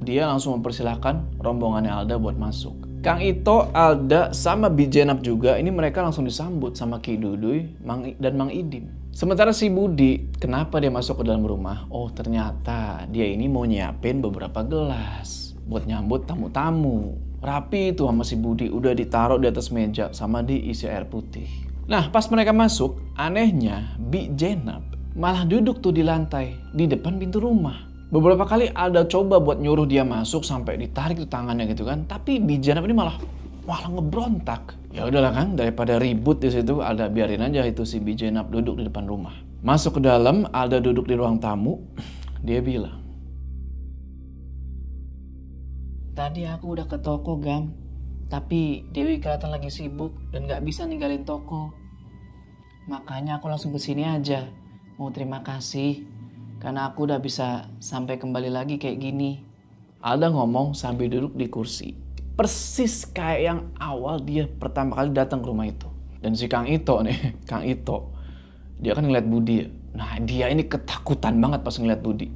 dia langsung mempersilahkan rombongannya Alda buat masuk. Kang Ito, Alda, sama Bi Jenab juga, ini mereka langsung disambut sama Ki Dudui dan Mang Idim. Sementara si Budi, kenapa dia masuk ke dalam rumah? Oh, ternyata dia ini mau nyiapin beberapa gelas buat nyambut tamu-tamu. Rapi itu sama si Budi, udah ditaruh di atas meja sama diisi air putih. Nah, pas mereka masuk, anehnya Bi Jenab malah duduk tuh di lantai, di depan pintu rumah. Beberapa kali Alda coba buat nyuruh dia masuk sampai ditarik tuh tangannya gitu kan. Tapi Bi Jenab ini malah ngebrontak. Ya udahlah kan, daripada ribut di situ, Alda biarin aja itu si Bi Jenab duduk di depan rumah. Masuk ke dalam, Alda duduk di ruang tamu. Dia bilang, tadi aku udah ke toko, Gam. Tapi Dewi kelihatan lagi sibuk dan gak bisa ninggalin toko. Makanya aku langsung kesini aja. Mau terima kasih. Karena aku udah bisa sampai kembali lagi kayak gini. Alda ngomong sambil duduk di kursi. Persis kayak yang awal dia pertama kali datang ke rumah itu. Dan si Kang Ito nih, Kang Ito. Dia kan ngeliat Budi. Nah, dia ini ketakutan banget pas ngeliat Budi.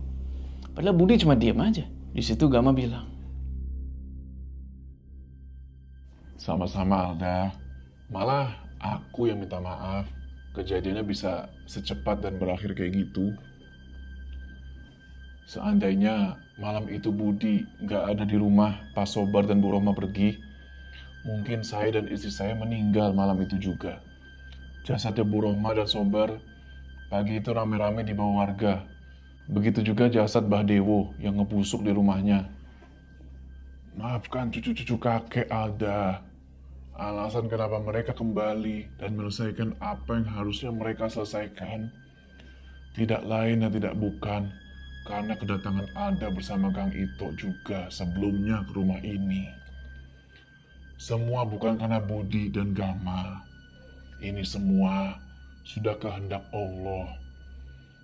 Padahal Budi cuma diam aja. Di situ Gama bilang, Sama-sama Alda. Malah aku yang minta maaf. Kejadiannya bisa secepat dan berakhir kayak gitu. Seandainya malam itu Budi gak ada di rumah pas Sobar dan Bu Roma pergi, Mungkin saya dan istri saya meninggal malam itu juga. Jasadnya Bu Rohmah dan Sobar pagi itu rame-rame dibawa warga. Begitu juga jasad Mbah Dewo yang ngebusuk di rumahnya. Maafkan cucu-cucu kakek Alda. Alasan kenapa mereka kembali dan menyelesaikan apa yang harusnya mereka selesaikan tidak lain dan tidak bukan karena kedatangan Alda bersama Kang Ito juga sebelumnya ke rumah ini. Semua bukan karena Budi dan Gamal. Ini semua sudah kehendak Allah.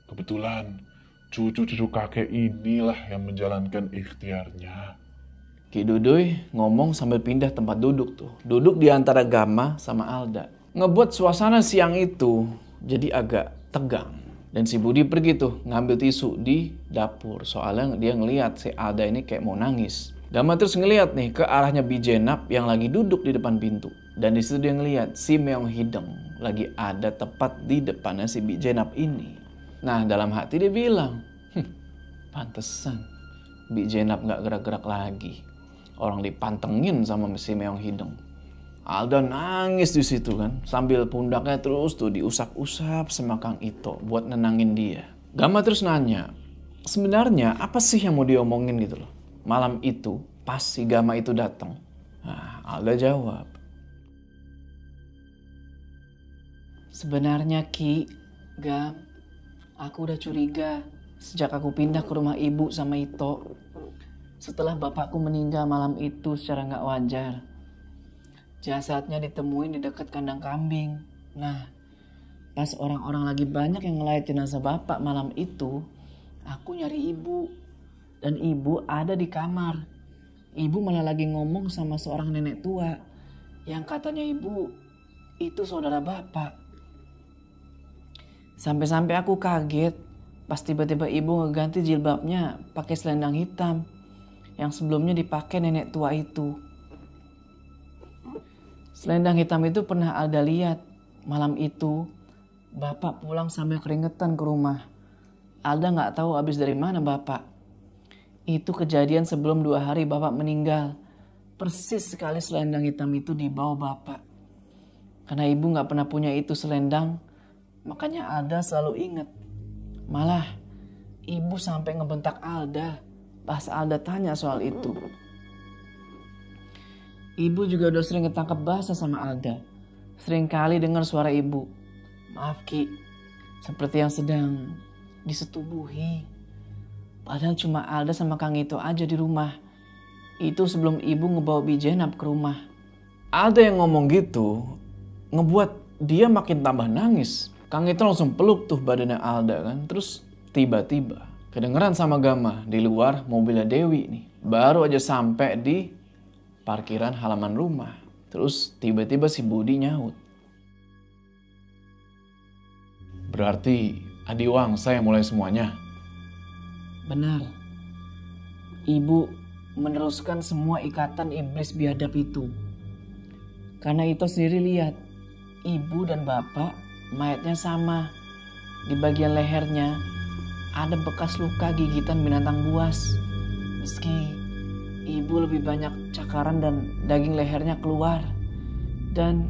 Kebetulan cucu-cucu kakek inilah yang menjalankan ikhtiarnya. Ki Duduy ngomong sambil pindah tempat duduk tuh. Duduk di antara Gama sama Alda. Ngebuat suasana siang itu jadi agak tegang. Dan si Budi pergi tuh ngambil tisu di dapur. Soalnya dia ngeliat si Alda ini kayak mau nangis. Gama terus ngeliat nih ke arahnya Bijenap yang lagi duduk di depan pintu. Dan di situ dia ngeliat si Meong Hideng lagi ada tepat di depannya si Bijenap ini. Nah dalam hati dia bilang, pantesan Bijenap gak gerak-gerak lagi. Orang dipantengin sama si Meong Hideng. Alda nangis di situ kan, sambil pundaknya terus tuh diusap-usap sama Kang Ito buat nenangin dia. Gama terus nanya, sebenarnya apa sih yang mau diomongin gitu loh? Malam itu pas si Gama itu datang. Nah, Alda jawab, Sebenarnya Ki, Gam, aku udah curiga sejak aku pindah ke rumah ibu sama Ito. Setelah bapakku meninggal malam itu secara gak wajar. Jasadnya ditemuin di dekat kandang kambing. Nah, pas orang-orang lagi banyak yang ngelayat jenazah bapak malam itu, aku nyari ibu. Dan ibu ada di kamar. Ibu malah lagi ngomong sama seorang nenek tua yang katanya ibu itu saudara bapak. Sampai-sampai aku kaget pas tiba-tiba ibu ngeganti jilbabnya pakai selendang hitam yang sebelumnya dipakai nenek tua itu. Selendang hitam itu pernah Alda lihat. Malam itu bapak pulang sambil keringetan ke rumah. Alda gak tahu habis dari mana bapak. Itu kejadian sebelum 2 hari bapak meninggal. Persis sekali selendang hitam itu dibawa bapak. Karena ibu gak pernah punya itu selendang, makanya Alda selalu ingat. Malah ibu sampai ngebentak Alda pas Alda tanya soal itu. Ibu juga udah sering ketangkep basah sama Alda. Sering kali dengar suara ibu. Maaf Ki, seperti yang sedang disetubuhi. Padahal cuma Alda sama Kang Ito aja di rumah. Itu sebelum ibu ngebawa Bijenap ke rumah. Alda yang ngomong gitu ngebuat dia makin tambah nangis. Kang Ito langsung peluk tuh badannya Alda kan. Terus tiba-tiba kedengeran sama Gama di luar mobilnya Dewi nih. Baru aja sampai di parkiran halaman rumah. Terus tiba-tiba si Budi nyaut. Berarti Adi Wangsa yang mulai semuanya? Benar. Ibu meneruskan semua ikatan iblis biadab itu. Karena itu sendiri lihat. Ibu dan bapak mayatnya sama. Di bagian lehernya ada bekas luka gigitan binatang buas. Meski ibu lebih banyak cakaran dan daging lehernya keluar. Dan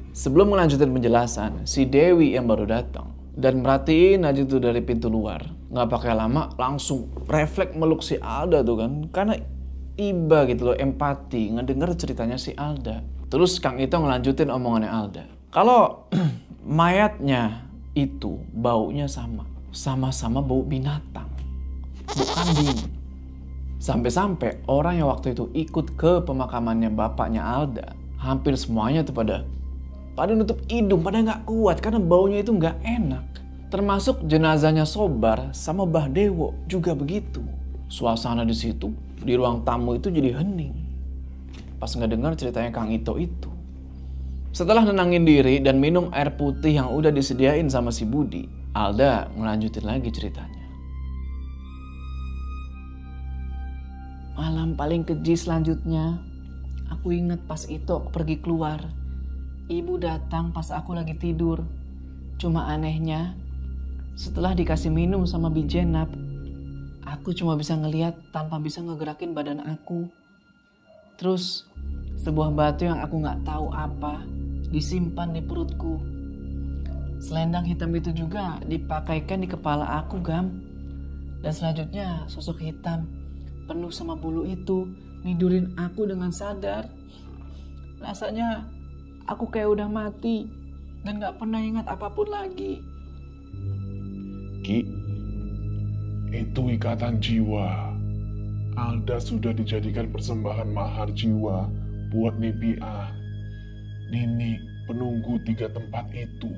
sebelum melanjutkan penjelasan, si Dewi yang baru datang dan merhatiin aja tuh dari pintu luar. Nggak pakai lama langsung refleks meluk si Alda tuh kan. Karena iba gitu loh, empati ngedenger ceritanya si Alda. Terus Kang Ito ngelanjutin omongannya Alda. Kalau mayatnya itu baunya sama. Sama-sama bau binatang. Bau kambing. Sampai-sampai orang yang waktu itu ikut ke pemakamannya bapaknya Alda, hampir semuanya tuh pada nutup hidung, pada nggak kuat karena baunya itu nggak enak. Termasuk jenazahnya Sobar sama Mbah Dewo juga begitu. Suasana di situ, di ruang tamu itu jadi hening. Pas ngedengar ceritanya Kang Ito itu. Setelah nenangin diri dan minum air putih yang udah disediain sama si Budi, Alda ngelanjutin lagi ceritanya. malam paling keji selanjutnya, aku ingat pas itu aku pergi keluar. Ibu datang pas aku lagi tidur. Cuma anehnya, setelah dikasih minum sama Bijenap, aku cuma bisa ngeliat tanpa bisa ngegerakin badan aku. Terus sebuah batu yang aku nggak tahu apa disimpan di perutku. Selendang hitam itu juga dipakaikan di kepala aku, Gam. Dan selanjutnya sosok hitam penuh sama bulu itu nidurin aku dengan sadar. Rasanya aku kayak udah mati dan gak pernah ingat apapun lagi. Ki, itu ikatan jiwa. Alda sudah dijadikan persembahan mahar jiwa buat Nibia. Nini penunggu 3 tempat itu.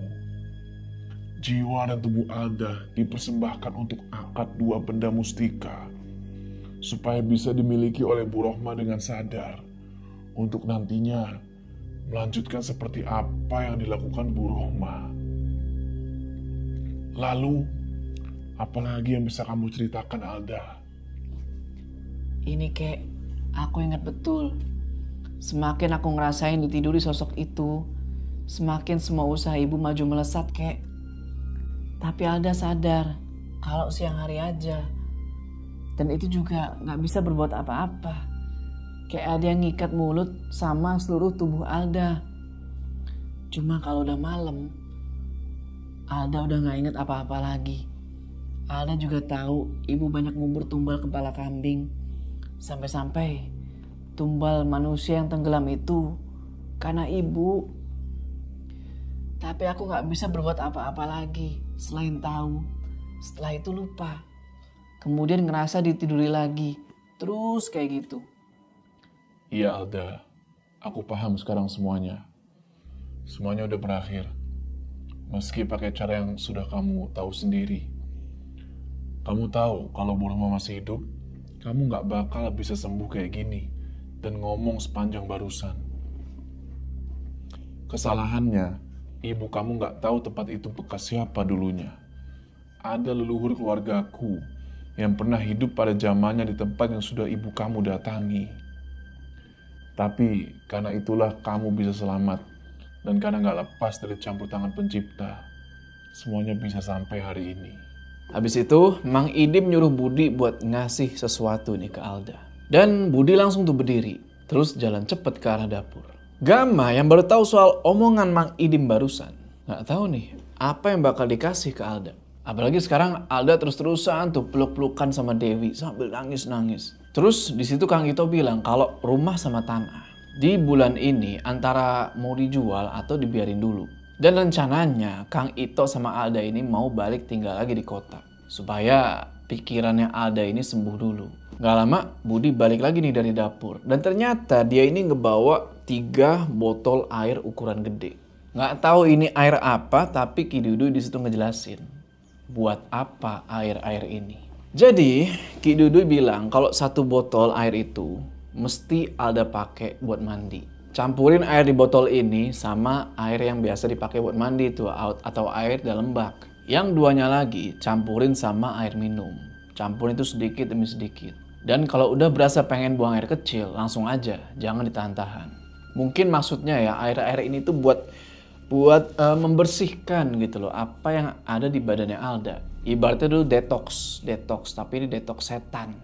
Jiwa dan tubuh Alda dipersembahkan untuk akad 2 benda mustika, supaya bisa dimiliki oleh Bu Rohma dengan sadar, untuk nantinya melanjutkan seperti apa yang dilakukan Bu Rohma. Lalu, apalagi yang bisa kamu ceritakan, Alda? Ini kek, aku ingat betul. Semakin aku ngerasain ditiduri sosok itu, semakin semua usaha ibu maju melesat, kek. Tapi Alda sadar kalau siang hari aja. Dan itu juga gak bisa berbuat apa-apa. Kayak ada yang ngikat mulut sama seluruh tubuh Alda. Cuma kalau udah malam, Alda udah gak inget apa-apa lagi. Alda juga tahu ibu banyak ngubur tumbal kepala kambing. Sampai-sampai tumbal manusia yang tenggelam itu karena ibu. Tapi aku gak bisa berbuat apa-apa lagi selain tahu. Setelah itu lupa. Kemudian ngerasa ditiduri lagi. Terus kayak gitu. Iya Alda, aku paham sekarang semuanya. Semuanya udah berakhir. Meski pakai cara yang sudah kamu tahu sendiri. Kamu tahu kalau Bu Rohma masih hidup, kamu gak bakal bisa sembuh kayak gini dan ngomong sepanjang barusan. Kesalahannya, ibu kamu gak tahu tempat itu bekas siapa dulunya. Ada leluhur keluargaku yang pernah hidup pada zamannya di tempat yang sudah ibu kamu datangi. Tapi karena itulah kamu bisa selamat, dan karena gak lepas dari campur tangan pencipta, semuanya bisa sampai hari ini. Habis itu, Mang Idim nyuruh Budi buat ngasih sesuatu nih ke Alda. Dan Budi langsung tuh berdiri, terus jalan cepet ke arah dapur. Gama yang baru tahu soal omongan Mang Idim barusan, gak tahu nih apa yang bakal dikasih ke Alda. Apalagi sekarang Alda terus-terusan tuh peluk-pelukan sama Dewi sambil nangis-nangis. Terus di situ Kang Ito bilang kalau rumah sama tanah di bulan ini antara mau dijual atau dibiarin dulu. Dan rencananya Kang Ito sama Alda ini mau balik tinggal lagi di kota. Supaya pikirannya Alda ini sembuh dulu. Gak lama Budi balik lagi nih dari dapur. Dan ternyata dia ini ngebawa 3 botol air ukuran gede. Gak tahu ini air apa, tapi Ki Dudu di situ ngejelasin buat apa air-air ini. Jadi Ki Dudu bilang kalau 1 botol air itu mesti Alda pakai buat mandi. Campurin air di botol ini sama air yang biasa dipakai buat mandi itu atau air dalam bak. Yang 2-nya lagi campurin sama air minum. Campurin itu sedikit demi sedikit. Dan kalau udah berasa pengen buang air kecil, langsung aja, jangan ditahan-tahan. Mungkin maksudnya ya air-air ini tuh buat membersihkan gitu loh apa yang ada di badannya Alda. Ibaratnya dulu detox, tapi ini detox setan.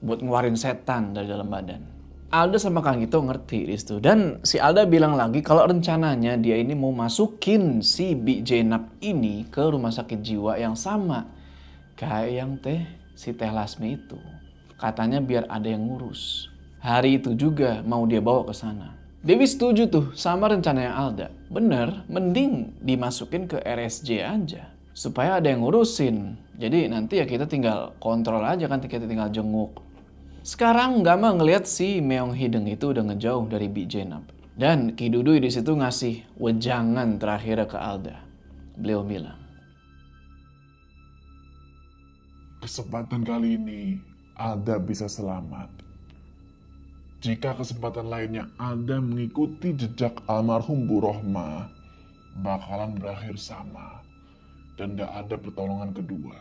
Buat ngeluarin setan dari dalam badan. Alda sama Kang Ito ngerti di situ. Dan si Alda bilang lagi kalau rencananya dia ini mau masukin si Bi Jenab ini ke rumah sakit jiwa yang sama kayak yang si Teh Lasmi itu. Katanya biar ada yang ngurus. Hari itu juga mau dia bawa ke sana. Dewi setuju tuh sama rencananya Alda. Bener, mending dimasukin ke RSJ aja. Supaya ada yang ngurusin. Jadi nanti ya kita tinggal kontrol aja kan, kita tinggal jenguk. Sekarang Gama ngelihat si Meong Hideng itu udah ngejauh dari Bi Jenab. Dan Ki Dudu di situ ngasih wejangan terakhir ke Alda. Beliau bilang, Kesempatan kali ini Alda bisa selamat. Jika kesempatan lainnya Alda mengikuti jejak almarhum Bu Rohma, bakalan berakhir sama. Dan gak ada pertolongan kedua.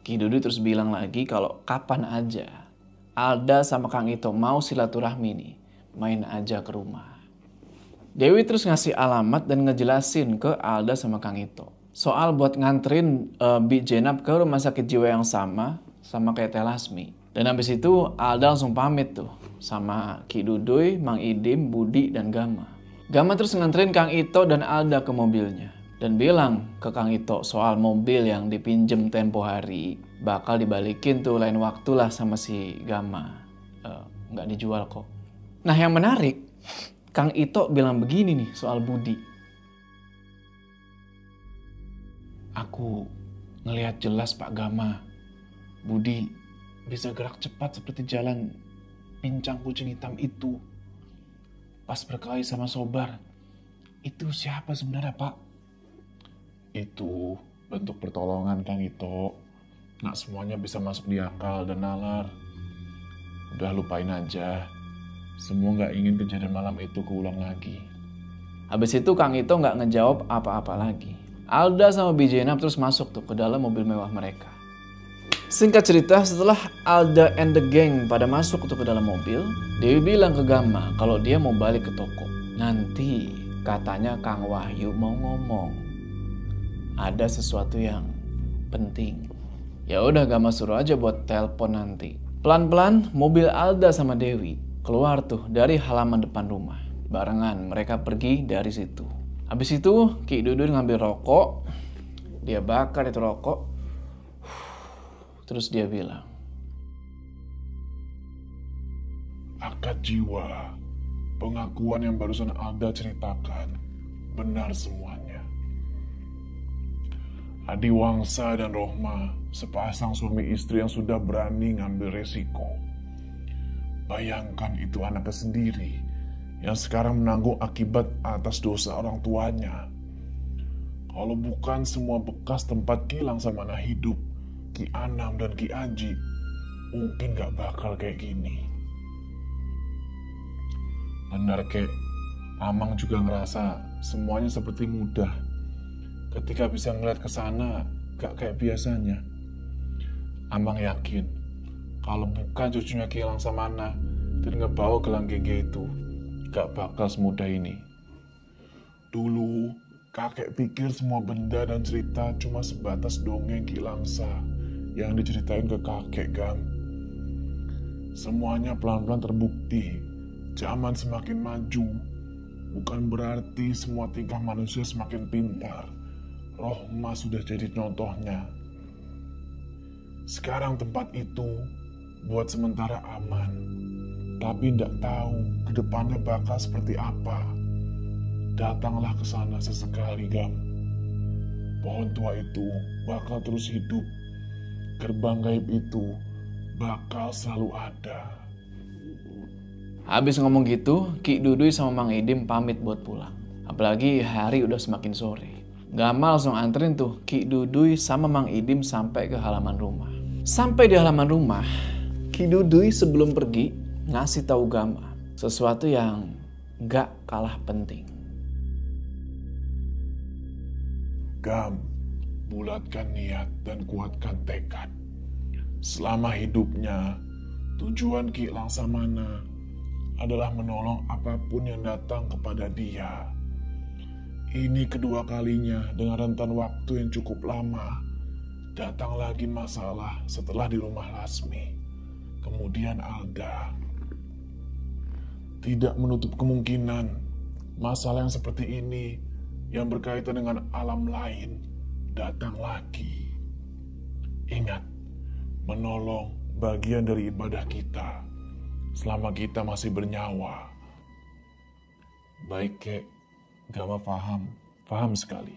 Ki Dudu terus bilang lagi kalau kapan aja Alda sama Kang Ito mau silaturahmi nih, main aja ke rumah. Dewi terus ngasih alamat dan ngejelasin ke Alda sama Kang Ito. Soal buat nganterin Bi Jenab ke rumah sakit jiwa yang sama kayak Teh Lasmi. Dan habis itu Alda langsung pamit tuh sama Ki Duduy, Mang Idim, Budi, dan Gama. Gama terus nganterin Kang Ito dan Alda ke mobilnya. Dan bilang ke Kang Ito soal mobil yang dipinjem tempo hari bakal dibalikin tuh lain waktu lah sama si Gama. Nggak dijual kok. Nah yang menarik, Kang Ito bilang begini nih soal Budi. Aku ngelihat jelas Pak Gama, Budi bisa gerak cepat seperti jalan pincang kucing hitam itu. Pas berkelahi sama Sobar, itu siapa sebenarnya Pak? Itu bentuk pertolongan Kang Ito. Nggak semuanya bisa masuk di akal dan nalar. Udah lupain aja. Semua nggak ingin kejadian malam itu keulang lagi. Habis itu Kang Ito nggak ngejawab apa-apa lagi. Alda sama Bijenab terus masuk tuh ke dalam mobil mewah mereka. Singkat cerita, setelah Alda and the gang pada masuk tuh ke dalam mobil, Dewi bilang ke Gama kalau dia mau balik ke toko. Nanti katanya Kang Wahyu mau ngomong. Ada sesuatu yang penting. Ya udah Gama suruh aja buat telepon nanti. Pelan-pelan mobil Alda sama Dewi keluar tuh dari halaman depan rumah. Barengan mereka pergi dari situ. Habis itu Ki Duduy ngambil rokok. Dia bakar itu rokok. Terus dia bilang, Akad jiwa, pengakuan yang barusan Alda ceritakan, benar semuanya. Adiwangsa dan Rohma, sepasang suami istri yang sudah berani ngambil resiko. Bayangkan itu anaknya sendiri, yang sekarang menanggung akibat atas dosa orang tuanya. Kalau bukan semua bekas tempat Gilang sama anak hidup, Ki Anam dan Ki Aji, mungkin gak bakal kayak gini. Benar kek, Amang juga ngerasa semuanya seperti mudah. Ketika bisa ngeliat ke sana, gak kayak biasanya. Amang yakin, kalau bukan cucunya Ki Lang Samana dan ngebawa gelang GG itu, gak bakal semudah ini. Dulu, kakek pikir semua benda dan cerita cuma sebatas dongeng Ki Langsa yang diceritain ke kakek, Gam. Semuanya pelan-pelan terbukti. Zaman semakin maju, bukan berarti semua tingkah manusia semakin pintar. Rohma sudah jadi contohnya. Sekarang tempat itu buat sementara aman, tapi tidak tahu ke depannya bakal seperti apa. Datanglah ke sana sesekali, Gam. Pohon tua itu bakal terus hidup. Gerbang gaib itu bakal selalu ada. habis ngomong gitu, Ki Duduy sama Mang Idim pamit buat pulang. Apalagi hari udah semakin sore. Gama langsung anterin tuh Ki Duduy sama Mang Idim sampai ke halaman rumah. Sampai di halaman rumah, Ki Duduy sebelum pergi ngasih tahu Gama sesuatu yang gak kalah penting. Gam, bulatkan niat dan kuatkan tekad. Selama hidupnya, tujuan Ki Langsamana adalah menolong apapun yang datang kepada dia. Ini kedua kalinya dengan rentan waktu yang cukup lama. Datang lagi masalah setelah di rumah Lasmi. Kemudian Alda. Tidak menutup kemungkinan masalah yang seperti ini yang berkaitan dengan alam lain datang lagi. Ingat, menolong bagian dari ibadah kita selama kita masih bernyawa. Baik, Kek. Gama paham sekali.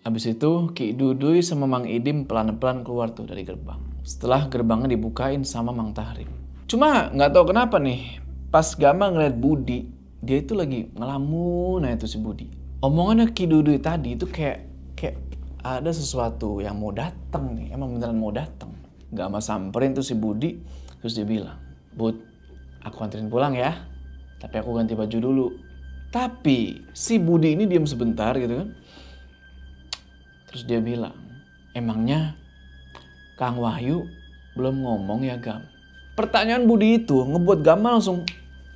Habis itu Ki Duduy sama Mang Idim pelan-pelan keluar tuh dari gerbang. Setelah gerbangnya dibukain sama Mang Tahrim. Cuma nggak tahu kenapa nih, pas Gama ngeliat Budi, dia itu lagi ngelamun aja tuh si Budi. Omongannya Ki Duduy tadi itu kayak ada sesuatu yang mau datang nih, emang beneran mau datang. Gama samperin tuh si Budi, terus dia bilang, Bud, aku anterin pulang ya, tapi aku ganti baju dulu. Tapi si Budi ini diam sebentar gitu kan. Terus dia bilang, emangnya Kang Wahyu belum ngomong ya Gam? Pertanyaan Budi itu ngebuat Gama langsung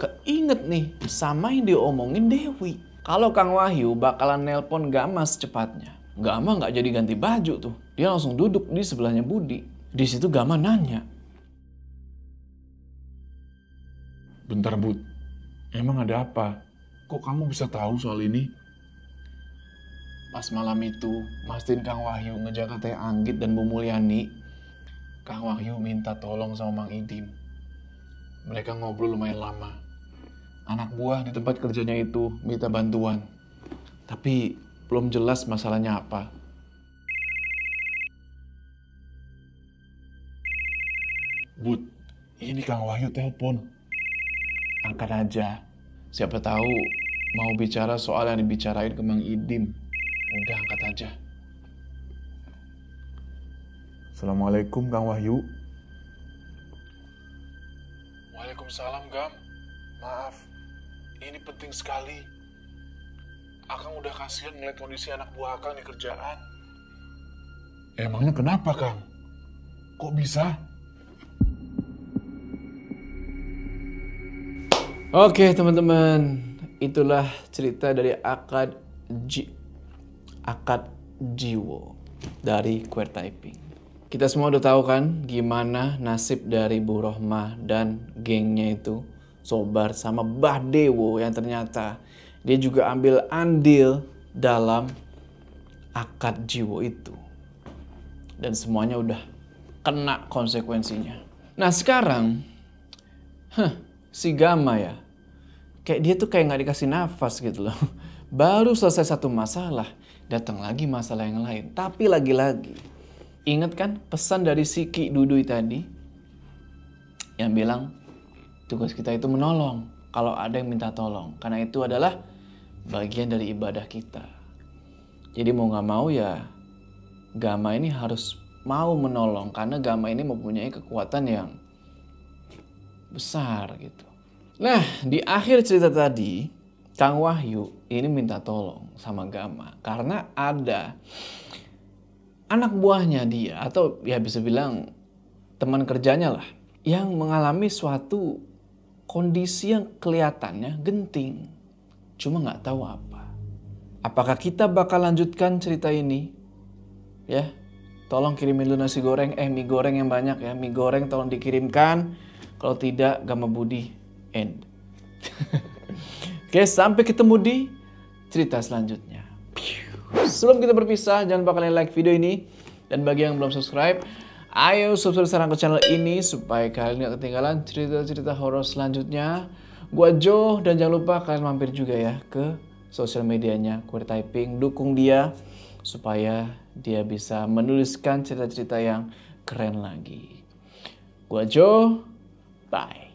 keinget nih sama yang diomongin Dewi. Kalau Kang Wahyu bakalan nelpon Gama secepatnya. Gama nggak jadi ganti baju tuh. Dia langsung duduk di sebelahnya Budi. Di situ Gama nanya, Bentar, Bud. Emang ada apa? Kok kamu bisa tahu soal ini? Pas malam itu, mastiin Kang Wahyu ngejaga Teh Anggit dan Bu Mulyani. Kang Wahyu minta tolong sama Mang Idim. Mereka ngobrol lumayan lama. Anak buah di tempat kerjanya itu minta bantuan. Tapi belum jelas masalahnya apa. Bud, ini Kang Wahyu telepon. Angkat aja. Siapa tahu mau bicara soal yang dibicarain ke Mang Idim. Udah, angkat aja. Assalamualaikum, Kang Wahyu. Waalaikumsalam, Gam. Maaf, ini penting sekali. Akang udah kasihan ngeliat kondisi anak buah Akang di kerjaan. Emangnya kenapa, Kang? Kok bisa? Oke teman-teman, itulah cerita dari Akad Jiwo dari Queer Typing. Kita semua udah tahu kan gimana nasib dari Bu Rohmah dan gengnya itu, Sobar sama Bah Dewo, yang ternyata dia juga ambil andil dalam akad jiwo itu. Dan semuanya udah kena konsekuensinya. Nah sekarang, si Gama ya, kayak dia tuh kayak nggak dikasih nafas gitu loh. Baru selesai satu masalah, datang lagi masalah yang lain. Tapi lagi-lagi, ingat kan pesan dari si Ki Dudui tadi? Yang bilang, tugas kita itu menolong kalau ada yang minta tolong. Karena itu adalah bagian dari ibadah kita. Jadi mau nggak mau ya, Gama ini harus mau menolong. Karena Gama ini mempunyai kekuatan yang besar gitu. Nah, di akhir cerita tadi, Kang Wahyu ini minta tolong sama Gama. Karena ada anak buahnya dia, atau ya bisa bilang teman kerjanya lah, yang mengalami suatu kondisi yang kelihatannya genting. Cuma nggak tahu apa. Apakah kita bakal lanjutkan cerita ini? Ya, tolong kirimin lu nasi goreng, mie goreng yang banyak ya. Mie goreng tolong dikirimkan. Kalau tidak, Gama Budi end. Oke, sampai ketemu di cerita selanjutnya. Sebelum kita berpisah, jangan lupa kalian like video ini. Dan bagi yang belum subscribe, ayo subscribe sekarang ke channel ini supaya kalian gak ketinggalan cerita-cerita horor selanjutnya. Gua Jo, dan jangan lupa kalian mampir juga ya ke sosial medianya Queer Typing. Dukung dia supaya dia bisa menuliskan cerita-cerita yang keren lagi. Gua Jo, bye.